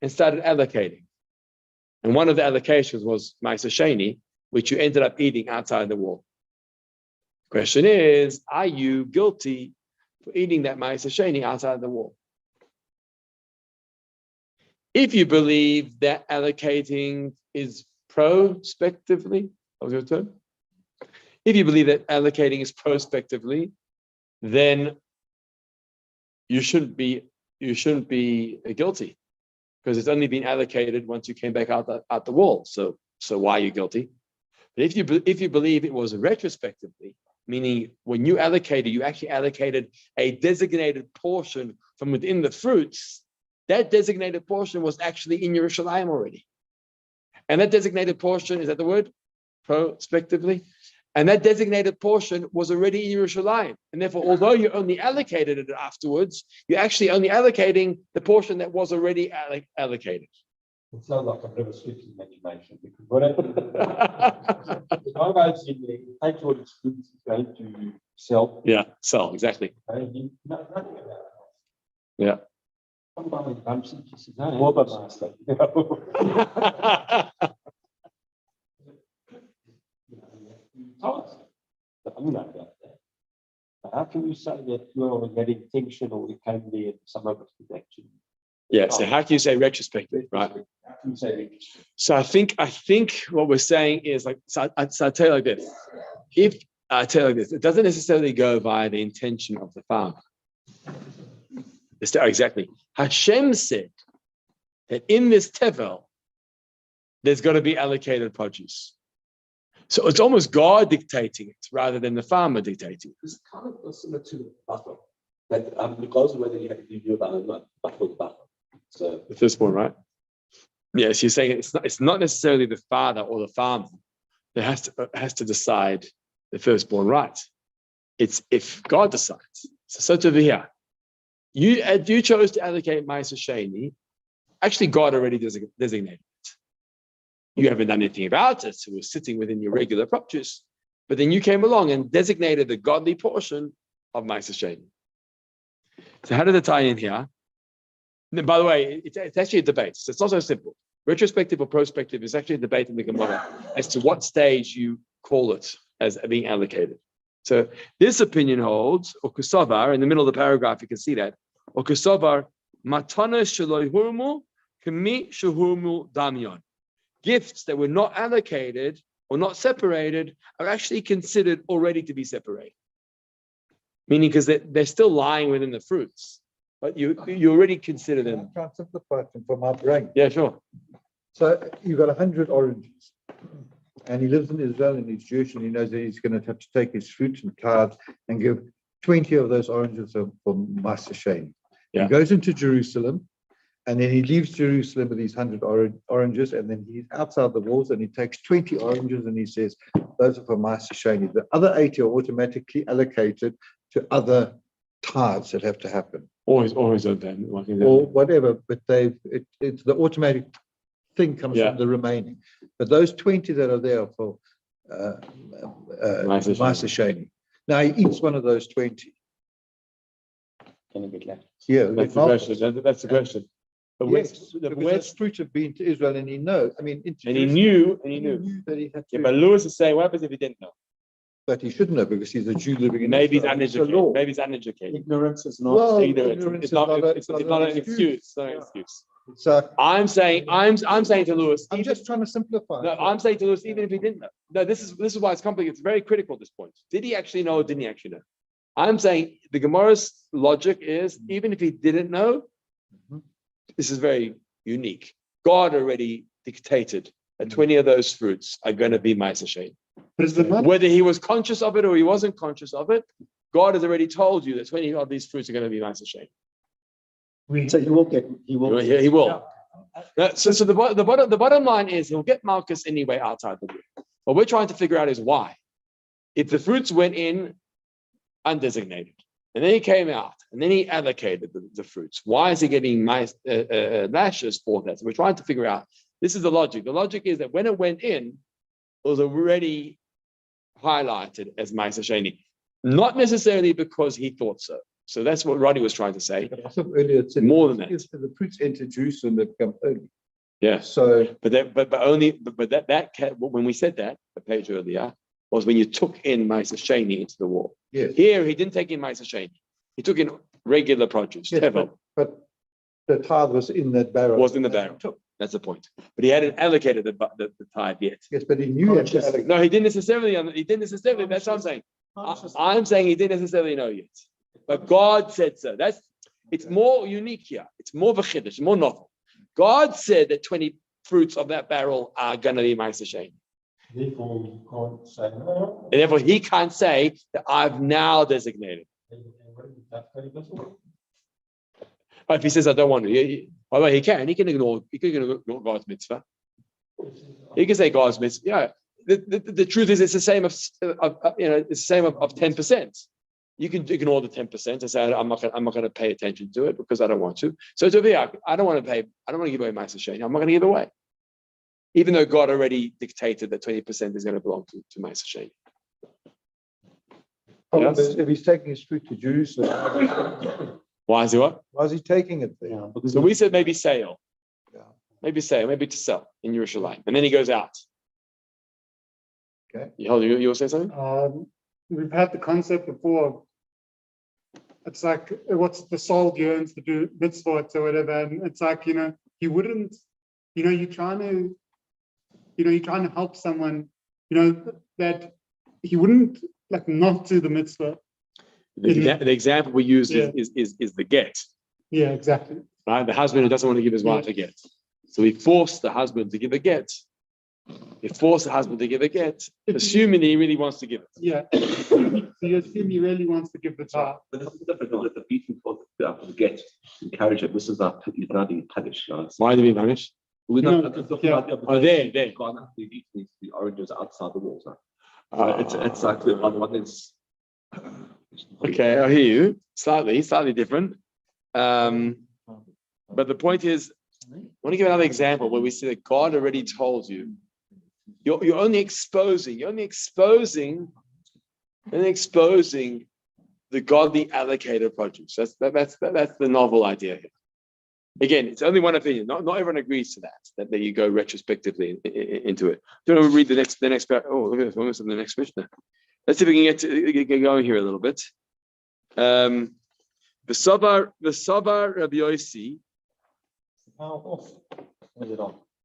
[SPEAKER 1] and started allocating. And one of the allocations was meiser sheni, which you ended up eating outside the wall. Question is, are you guilty for eating that meiser sheni outside the wall? If you believe that allocating is prospectively, what was your term? If you believe that allocating is prospectively, then you shouldn't be guilty, because it's only been allocated once you came back out the wall. So why are you guilty? But if you believe it was retrospectively, meaning when you allocated, you actually allocated a designated portion from within the fruits, that designated portion was actually in Yerushalayim already. And that designated portion, is that the word? Prospectively? And that designated portion was already in Yerushalayim. And therefore, although you only allocated it afterwards, you're actually only allocating the portion that was already allocated.
[SPEAKER 2] It sounds like I've never switched in imagination, because what happens if I goes in there, he takes all his fruits, he's going to sell.
[SPEAKER 1] Yeah, sell, exactly.
[SPEAKER 2] Nothing about it.
[SPEAKER 1] Yeah.
[SPEAKER 2] Somebody comes and she says, "Oh, what about master?" I'm not about that. How can you say that you're getting tension, or you came there and some of it was actually?
[SPEAKER 1] Yeah, so how can you say retrospective, right?
[SPEAKER 2] How can you say retrospective?
[SPEAKER 1] So I think what we're saying is like, so I tell you like this. If I tell you like this, it doesn't necessarily go via the intention of the farmer. Exactly. Hashem said that in this tevel, there's got to be allocated produce. So it's almost God dictating it rather than the farmer dictating it.
[SPEAKER 3] It's kind of similar to butter. That regardless of whether you have to do about it, not butter. So
[SPEAKER 1] The first one, right? Yes, you're saying it's not necessarily the father or the farmer that has to decide the firstborn right. It's if God decides. So to be here, you chose to allocate meiser sheni. Actually, God already designated it. You haven't done anything about it, so it was sitting within your regular produce. But then you came along and designated the godly portion of meiser sheni. So how did it tie in here? And by the way, it's actually a debate. So it's not so simple. Retrospective or prospective is actually a debate in the Gemora as to what stage you call it as being allocated. So this opinion holds, or kusavar, in the middle of the paragraph, you can see that, or kusavar, matana shaloi hurmu, kami shahurmu damyon. Gifts that were not allocated or not separated are actually considered already to be separated. Meaning because they're still lying within the fruits, but you already consider them.
[SPEAKER 4] I'm trying to simplify it for my brain.
[SPEAKER 1] Yeah, sure.
[SPEAKER 4] So you've got 100 oranges. and he lives in Israel and he's Jewish and he knows that he's going to have to take his fruit and tithe and give 20 of those oranges for Maaseh Sheni.
[SPEAKER 1] Yeah.
[SPEAKER 4] He goes into Jerusalem and then he leaves Jerusalem with these 100 oranges, and then he's outside the walls and he takes 20 oranges and he says, those are for Maaseh Sheni. The other 80 are automatically allocated to other tithes that have to happen.
[SPEAKER 1] Always on them.
[SPEAKER 4] Or whatever, but it's the automatic thing comes from the remaining. But those 20 that are there are for
[SPEAKER 1] Maaseh
[SPEAKER 4] Sheni. Now he eats one of those 20.
[SPEAKER 6] Can it be left?
[SPEAKER 4] Yeah,
[SPEAKER 1] That's the question. That's the question. But
[SPEAKER 4] yes, because those fruits have been to Israel, and he knows. I mean,
[SPEAKER 1] and he knew,
[SPEAKER 4] that he had to.
[SPEAKER 1] Yeah, but Lewis is saying, what happens if he didn't know?
[SPEAKER 4] But he shouldn't know because he's a Jew living in
[SPEAKER 1] Maybe he's
[SPEAKER 4] Israel. It's the
[SPEAKER 1] uneducated.
[SPEAKER 4] law.
[SPEAKER 1] Maybe he's uneducated.
[SPEAKER 3] Ignorance is not.
[SPEAKER 4] Well,
[SPEAKER 1] Ignorance. It's not an excuse. It's not an excuse.
[SPEAKER 4] So
[SPEAKER 1] I'm saying to Lewis.
[SPEAKER 4] I'm just trying to simplify.
[SPEAKER 1] No, I'm saying to Lewis, even if he didn't know. No, this is why it's complicated. It's very critical at this point. Did he actually know or didn't he actually know? I'm saying the Gemara's logic is, even if he didn't know, this is very unique. God already dictated that 20 of those fruits are going to be Maaseh Sheni.
[SPEAKER 5] But is it not?
[SPEAKER 1] Whether he was conscious of it or he wasn't conscious of it, God has already told you that 20 of these fruits are going to be Maaseh Sheni.
[SPEAKER 3] So he will get. He will.
[SPEAKER 1] He will. So the bottom line is he'll get Malchus anyway outside the group. What we're trying to figure out is why. If the fruits went in undesignated, and then he came out, and then he allocated the fruits, why is he getting lashes for that? So we're trying to figure out. This is the logic. The logic is that when it went in, it was already highlighted as Maaseh Sheni, not necessarily because he thought so. So that's what Rodney was trying to say.
[SPEAKER 4] But I thought earlier it said
[SPEAKER 1] More than that.
[SPEAKER 4] The fruits enter Jerusalem, they become holy.
[SPEAKER 1] Yes.
[SPEAKER 4] So,
[SPEAKER 1] When we said that a page earlier was when you took in Maaseh Sheni into the wall.
[SPEAKER 4] yes.
[SPEAKER 1] Here he didn't take in Maaseh Sheni. He took in regular produce.
[SPEAKER 4] Yes,
[SPEAKER 1] Tevel
[SPEAKER 4] but the tithe was in that barrel.
[SPEAKER 1] was in the barrel. That's the point. But he hadn't allocated the tithe yet.
[SPEAKER 4] Yes, but he knew it.
[SPEAKER 1] No, he didn't necessarily. That's what I'm saying. I'm saying he didn't necessarily know yet. But God said so. It's more unique here. It's more v'chiddush, it's more novel. God said that 20 fruits of that barrel are going to be Maaseh Sheni.
[SPEAKER 2] Therefore, you can't say no.
[SPEAKER 1] And therefore, he can't say that I've now designated. But if he says I don't want to, by the way, he can ignore God's mitzvah. He can say God's mitzvah. Yeah. The truth is, it's the same it's the same of 10%. You can ignore the 10% and say I'm not going to pay attention to it because I don't want to. So to be, I don't want to give away Maaseh Sheni. I'm not going to give away, even though God already dictated that 20% is going to belong to Maaseh Sheni.
[SPEAKER 4] Yes. If he's taking his fruit to Jerusalem,
[SPEAKER 1] Why is he what?
[SPEAKER 4] why is he taking it there?
[SPEAKER 3] Yeah, because
[SPEAKER 1] So we said maybe sale.
[SPEAKER 4] Yeah.
[SPEAKER 1] Maybe to sell in Yerushalayim, and then he goes out.
[SPEAKER 4] Okay.
[SPEAKER 1] You will say something?
[SPEAKER 5] We've had the concept before. It's like what's the soul yearns to do mitzvot or whatever, and it's like he wouldn't. You're trying to help someone. That he wouldn't like not do the mitzvah.
[SPEAKER 1] The example we use is the get.
[SPEAKER 5] Yeah, exactly.
[SPEAKER 1] Right, the husband who doesn't want to give his wife a get, so he forced the husband to give a get. He forced the husband to give a get, assuming he really wants to give it.
[SPEAKER 5] Yeah. So you assume he really wants to give the tithe.
[SPEAKER 3] But this is different. Not the beating for the get, encourage it. This is not he's not being punished, guys.
[SPEAKER 1] Why do we punish?
[SPEAKER 3] We're
[SPEAKER 5] No,
[SPEAKER 3] not talking
[SPEAKER 5] yeah.
[SPEAKER 3] about
[SPEAKER 1] There.
[SPEAKER 3] gone after eating the oranges outside the walls now. It's like the other one is.
[SPEAKER 1] Okay, I hear you. Slightly different. But the point is, I want to give another example where we see that God already told you. You're only exposing the godly allocated produce. That's the novel idea here. Again, it's only one opinion. Not everyone agrees to that you go retrospectively into it. Do you want to read the next part? Oh, look at this. Almost the next Mishnah. Let's see if we can get going here a little bit. The Sabar Rabbi Yossi.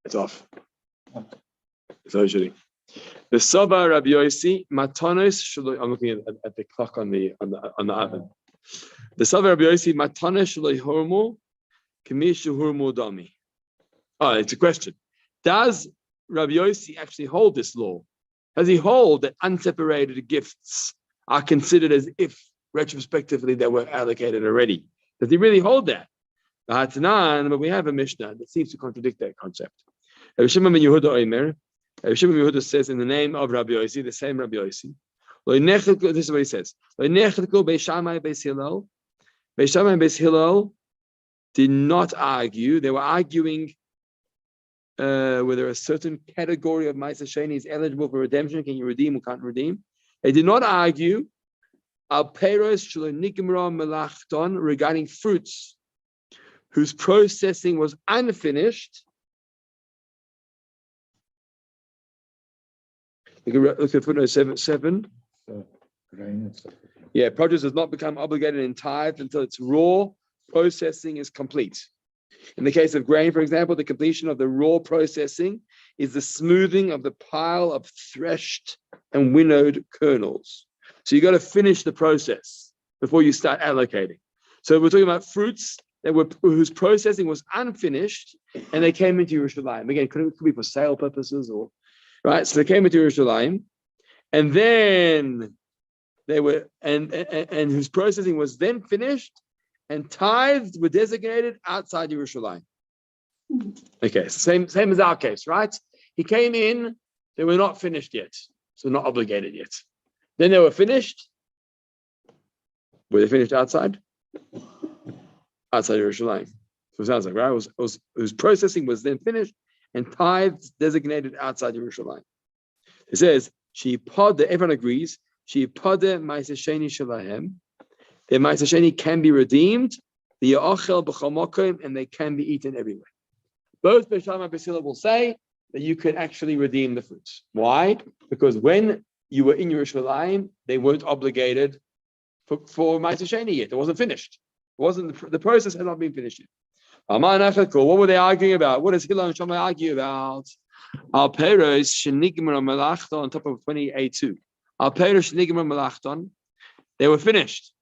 [SPEAKER 1] It's off. So usually. The Sabar Rabbi Yossi Matanos. I'm looking at the clock on the oven. The Sabar Rabbi Yossi Matanos Shaloi Hormu Kamishu Hormu Dami. Oh, it's a question. Does Rabbi Yossi actually hold this law? Does he hold that unseparated gifts are considered as if retrospectively they were allocated already? Does he really hold that? But we have a Mishnah that seems to contradict that concept. Rabbi Shimon ben Yehuda says in the name of Rabbi Yossi, the same Rabbi Yossi, this is what he says. Beis Shammai and Beis Hillel did not argue. They were arguing whether a certain category of Ma'aser Sheni is eligible for redemption. Can you redeem or can't redeem? They did not argue al peiros shelo nigmara melachton regarding fruits whose processing was unfinished. Look at footnote 7. Yeah, produce does not become obligated in tithe until its raw processing is complete. In the case of grain, for example, the completion of the raw processing is the smoothing of the pile of threshed and winnowed kernels. So you got to finish the process before you start allocating. So we're talking about fruits whose processing was unfinished and they came into Yerushalayim. Again, could be for sale purposes or right. So they came into Yerushalayim, and then they were and whose processing was then finished, and tithes were designated outside Yerushalayim. Okay, so same as our case, right? He came in, they were not finished yet, so not obligated yet. Then they were finished. Were they finished outside? Outside Yerushalayim. So it sounds like, right? Whose processing was then finished, and tithes designated outside Yerushalayim. It says, everyone agrees, Ma'aser Sheni shelahem. Their Ma'aser Sheni can be redeemed, the Ya'achel b'chol makom, and they can be eaten everywhere. Both Beis Shammai and Beis Hillel will say that you can actually redeem the fruits. Why? Because when you were in Yerushalayim, they weren't obligated for Ma'aser Sheni yet. It wasn't finished. It wasn't the process had not been finished yet. What were they arguing about? What does Hillel and Shammai argue about? Al peiros shenigmar melachton on top of 28:2. Al peiros shenigmar melachton. They were finished.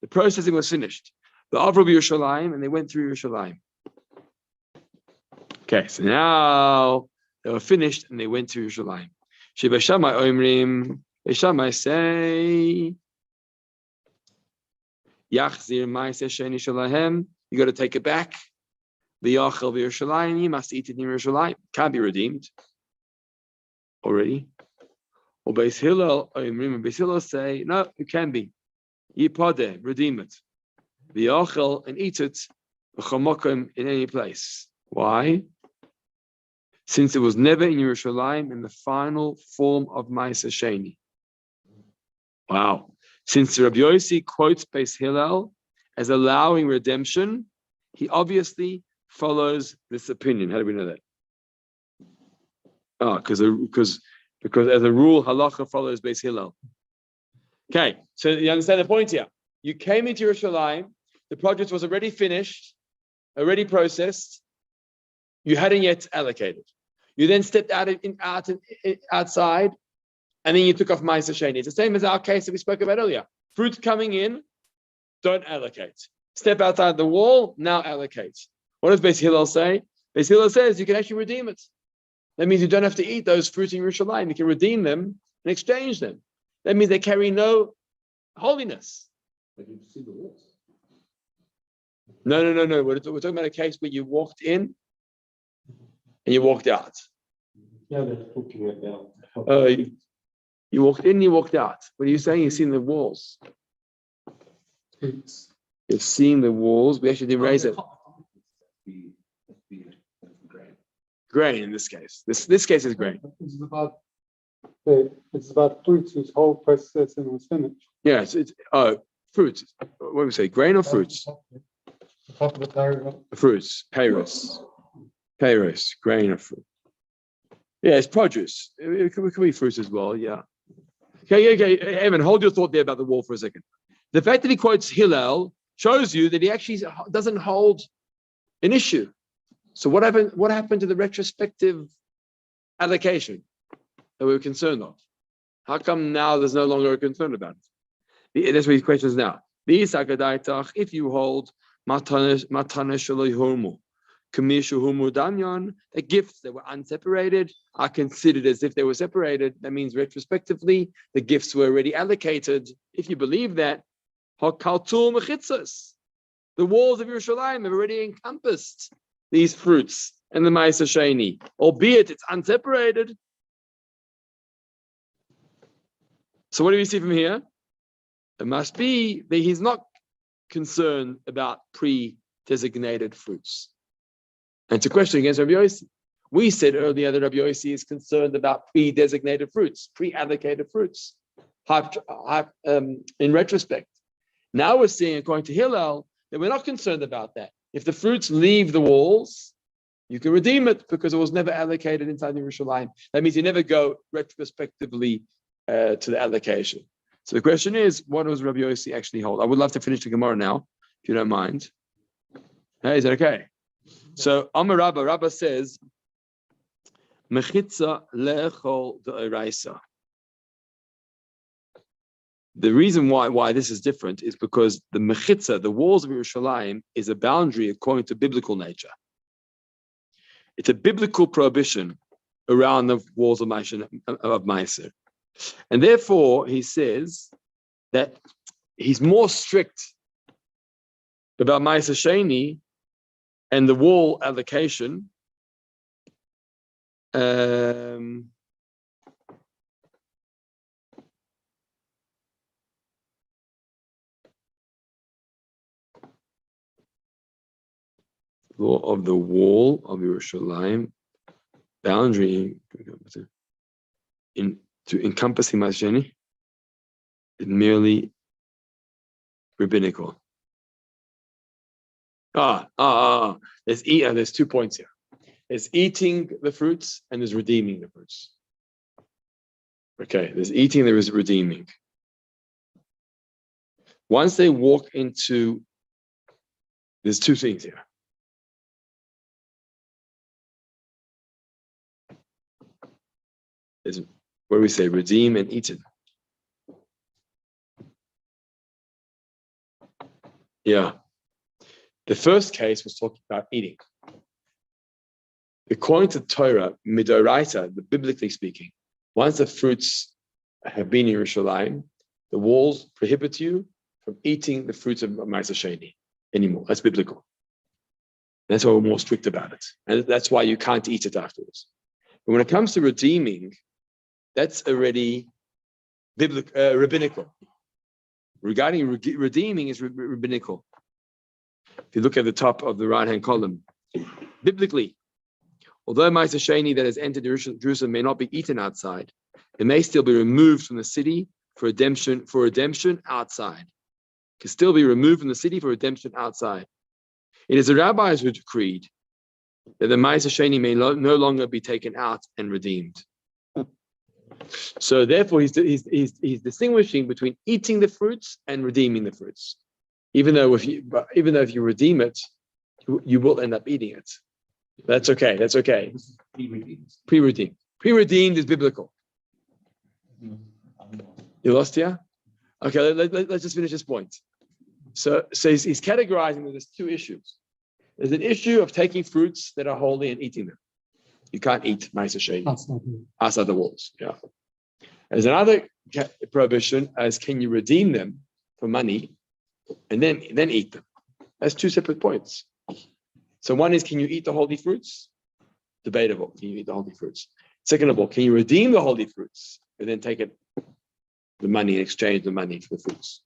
[SPEAKER 1] The processing was finished. The Avru Yerushalayim, and they went through Yerushalayim. Okay, so now they were finished and they went to Yerushalayim. Beis Shammai omrim. Beis Shammai say, Yachzir Ma'aser Sheni shelahem. You got to take it back. V'yachel v'Yerushalayim. You must eat it in Yerushalayim. Can't be redeemed already. Or Beis Hillel omrim. Beis Hillel say, no, it can be. Yipodeh, redeem it. V'yachel, and eat it. B'chol makom, in any place. Why? Since it was never in Yerushalayim in the final form of Ma'aser Sheni. Wow. Since Rabbi Yossi quotes Beis Hillel as allowing redemption, he obviously follows this opinion. How do we know that? Because as a rule, halacha follows Beis Hillel. Okay, so you understand the point here. You came into Yerushalayim, the project was already finished, already processed. You hadn't yet allocated. You then stepped outside, and then you took off Ma'aser Sheni. It's the same as our case that we spoke about earlier. Fruit coming in, don't allocate. Step outside the wall, now allocate. What does Beis Hillel say? Beis Hillel says you can actually redeem it. That means you don't have to eat those fruits in Yerushalayim. You can redeem them and exchange them. That means they carry no holiness.
[SPEAKER 3] But you see the walls.
[SPEAKER 1] No. We're talking about a case where you walked in and you walked out.
[SPEAKER 2] Yeah, they're talking about.
[SPEAKER 1] You walked in, you walked out. What are you saying? You've seen the walls. You've seen the walls. We actually didn't raise it. Grain in this case. This case is grain.
[SPEAKER 5] It's about fruits whose whole processing was finished.
[SPEAKER 1] Yeah, it's fruits. What do we say? Grain or fruits?
[SPEAKER 5] The top of the paragraph.
[SPEAKER 1] Fruits. Peiros. Grain or fruit. Yeah, it's produce. It could be fruits as well. Yeah. Okay. Evan, hold your thought there about the wall for a second. The fact that he quotes Hillel shows you that he actually doesn't hold an issue. So what happened to the retrospective allocation that we were concerned of? How come now there's no longer a concern about it? That's what his question is now. If you hold matana shelo yihormu, the gifts that were unseparated are considered as if they were separated. That means retrospectively, the gifts were already allocated. If you believe that, the walls of Yerushalayim have already encompassed these fruits and the Ma'aser Sheni, albeit it's unseparated. So what do we see from here? It must be that he's not concerned about pre-designated fruits. And it's a question against Rabbi Yossi. We said earlier that Rabbi Yossi is concerned about pre-designated fruits, pre-allocated fruits, in retrospect. Now we're seeing, according to Hillel, that we're not concerned about that. If the fruits leave the walls, you can redeem it because it was never allocated inside Yerushalayim. That means you never go retrospectively to the allocation. So the question is, what does Rabbi Yossi actually hold? I would love to finish the Gemara now, if you don't mind. Hey, is that okay? So Amar Rabba says, Mechitza lechol de'oraisa. The reason why this is different is because the mechitza, the walls of Yerushalayim, is a boundary according to biblical nature. It's a biblical prohibition around the walls of Ma'aser. And therefore, he says that he's more strict about Ma'aser Sheni and the wall allocation. Law of the wall of Yerushalayim, boundary to encompass the Ma'aser Sheni is merely rabbinical. There's 2 points here. There's eating the fruits and there's redeeming the fruits. Okay, there's eating, there is redeeming. Once they walk into, there's 2 things here. Is where we say redeem and eaten. Yeah. The first case was talking about eating. According to Torah, midoraita, biblically speaking, once the fruits have been in Yerushalayim, the walls prohibit you from eating the fruits of Ma'aser Sheni anymore. That's biblical. That's why we're more strict about it. And that's why you can't eat it afterwards. But when it comes to redeeming, that's already rabbinical. Regarding redeeming is rabbinical. If you look at the top of the right-hand column, biblically, although Ma'aser Sheni that has entered Jerusalem may not be eaten outside, it may still be removed from the city for redemption outside. It can still be removed from the city for redemption outside. It is the rabbis who decreed that the Ma'aser Sheni may no longer be taken out and redeemed. So therefore, he's distinguishing between eating the fruits and redeeming the fruits. Even though if you redeem it, you will end up eating it. That's okay. That's okay. Pre-redeemed. Pre-redeemed is biblical. You lost here? Okay, let's just finish this point. So he's categorizing that there's 2 issues. There's an issue of taking fruits that are holy and eating them. You can't eat Ma'aser Sheni outside the walls. Yeah. There's another prohibition as can you redeem them for money and then eat them. That's 2 separate points. So one is, can you eat the holy fruits? Debatable. Can you eat the holy fruits? Second of all, can you redeem the holy fruits and then take the money and exchange the money for the fruits?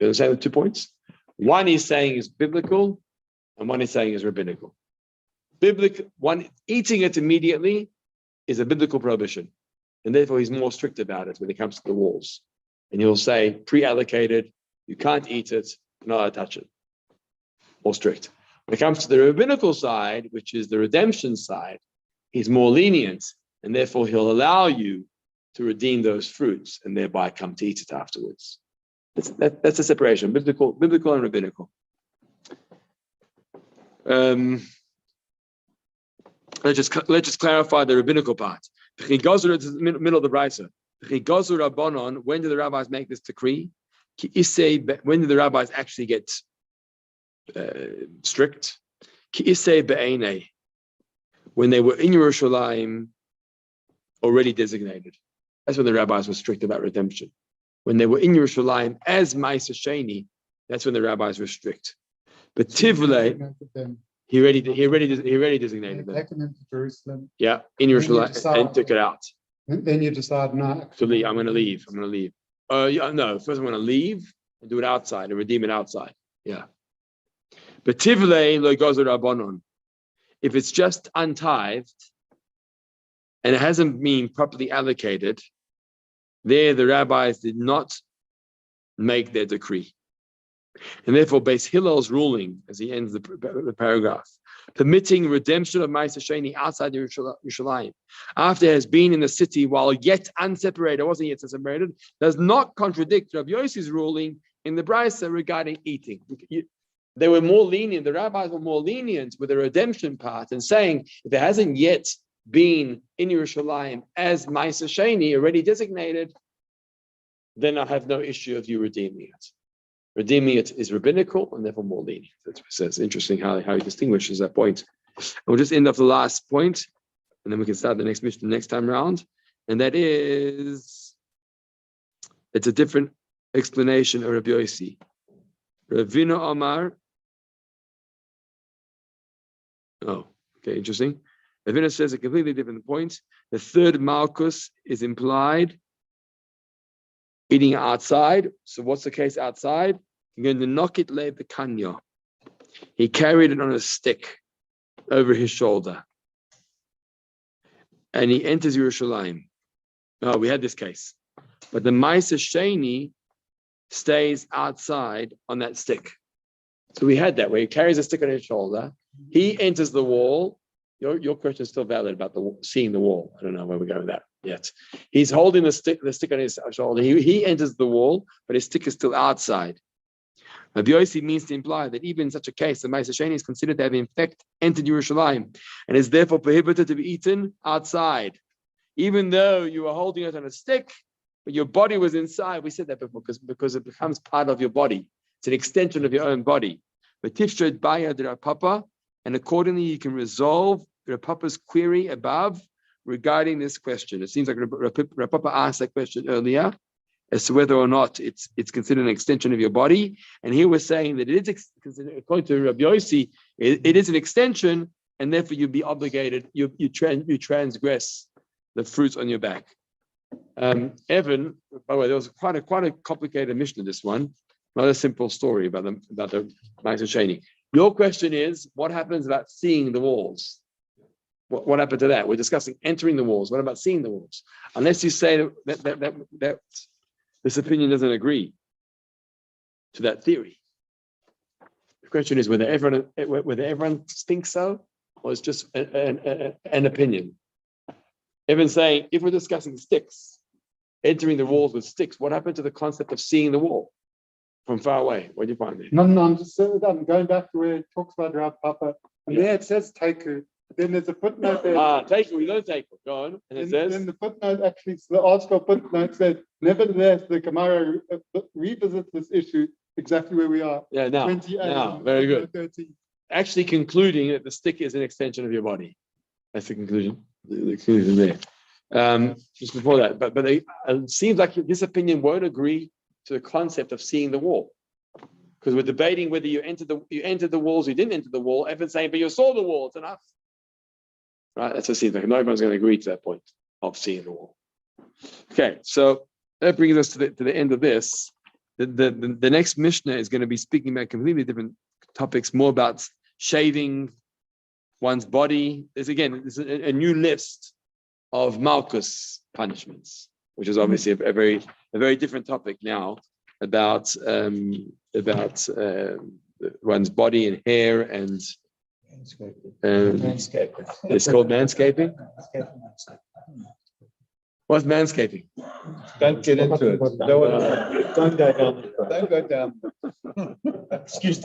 [SPEAKER 1] You understand the 2 points? One he's saying is biblical, and one is saying is rabbinical. One eating it immediately is a biblical prohibition, and therefore he's more strict about it when it comes to the walls. And he'll say pre-allocated, you can't eat it, you're not allowed to touch it. More strict. When it comes to the rabbinical side, which is the redemption side, he's more lenient, and therefore he'll allow you to redeem those fruits and thereby come to eat it afterwards. That's a separation, biblical and rabbinical. Let's just clarify the rabbinical part. It's the middle of the brisa. When did the rabbis make this decree? When did the rabbis actually get strict? Ki'isei be'enei, when they were in Yerushalayim, already designated. That's when the rabbis were strict about redemption. When they were in Yerushalayim as Ma'aser Sheni, that's when the rabbis were strict. But Tivlei, he already designated them.
[SPEAKER 5] Taken them to Jerusalem.
[SPEAKER 1] Yeah, in Yerushalayim, and took it out.
[SPEAKER 5] And then you decide, no.
[SPEAKER 1] To leave, I'm going to leave. Yeah, no, first I'm going to leave and do it outside and redeem it outside. Yeah. But Tivlei lo gozer rabbanon. If it's just untithed and it hasn't been properly allocated, there the rabbis did not make their decree. And therefore, Beis Hillel's ruling, as he ends the paragraph, permitting redemption of Ma'aser Sheni outside Yerushalayim, after it has been in the city while yet unseparated, wasn't yet separated, does not contradict Rabbi Yossi's ruling in the Brisa regarding eating. They were more lenient, the rabbis were more lenient with the redemption part and saying, if it hasn't yet been in Yerushalayim as Ma'aser Sheni, already designated, then I have no issue of you redeeming it. Redeeming it is rabbinical and therefore more lenient. That's what it says. Interesting how he distinguishes that point. And we'll just end off the last point, and then we can start the next mission next time round. And that is, it's a different explanation of Rabbi Yossi. Ravina Omar. Oh, okay, interesting. Ravina says a completely different point. The third Makkos is implied. Eating outside. So what's the case outside? You're going to knock it le bekanya. He carried it on a stick over his shoulder. And he enters Yerushalayim. Oh, we had this case. But the Ma'aser Sheni stays outside on that stick. So we had that where he carries a stick on his shoulder. He enters the wall. Your question is still valid about seeing the wall. I don't know where we're going with that yet. He's holding the stick on his shoulder. He enters the wall, but his stick is still outside. Rabbi Yossi means to imply that even in such a case, the Ma'aser Sheni is considered to have in fact entered Yerushalayim and is therefore prohibited to be eaten outside. Even though you were holding it on a stick, but your body was inside. We said that before because it becomes part of your body. It's an extension of your own body. But Tifshed Baya de Papa, and accordingly you can resolve Rav Papa's query above regarding this question. It seems like Rav Papa asked that question earlier as to whether or not it's considered an extension of your body. And here we're saying that it is considered, according to Rabbi Yossi, it is an extension, and therefore you'd be obligated, you transgress the fruits on your back. Evan, by the way, there was quite a complicated mission in this one, not a simple story about the Ma'aser Sheni. Your question is, what happens about seeing the walls? What happened to that? We're discussing entering the walls. What about seeing the walls? Unless you say that this opinion doesn't agree to that theory. The question is whether everyone thinks so, or it's just an opinion. Evan's saying, if we're discussing sticks, entering the walls with sticks, what happened to the concept of seeing the wall from far away? What do you find there?
[SPEAKER 5] No, I'm just I'm going back to where it talks about Rav Papa, and there it says Taiku. Then there's a footnote there.
[SPEAKER 1] Taiku, we don't take it. Go on. And it says. Then
[SPEAKER 5] the footnote actually, the article footnote says, nevertheless, the Gemara revisits this issue exactly where we are.
[SPEAKER 1] Yeah, now, very good. 13. Actually concluding that the stick is an extension of your body. That's the conclusion. The conclusion there. Just before that, but it seems like this opinion won't agree to the concept of seeing the wall, because we're debating whether you entered the walls, you didn't enter the wall. Everyone's saying, but you saw the wall. It's enough, right? That's what it seems like. Not everyone's going to agree to that point of seeing the wall. Okay, so that brings us to the end of this. The next Mishnah is going to be speaking about completely different topics, more about shaving one's body. There's a new list of Makkos punishments, which is obviously a very different topic now about one's body and hair and
[SPEAKER 6] manscaping.
[SPEAKER 1] It's called manscaping. What's manscaping?
[SPEAKER 4] Don't get into it. Don't go down. Don't go down. Excuse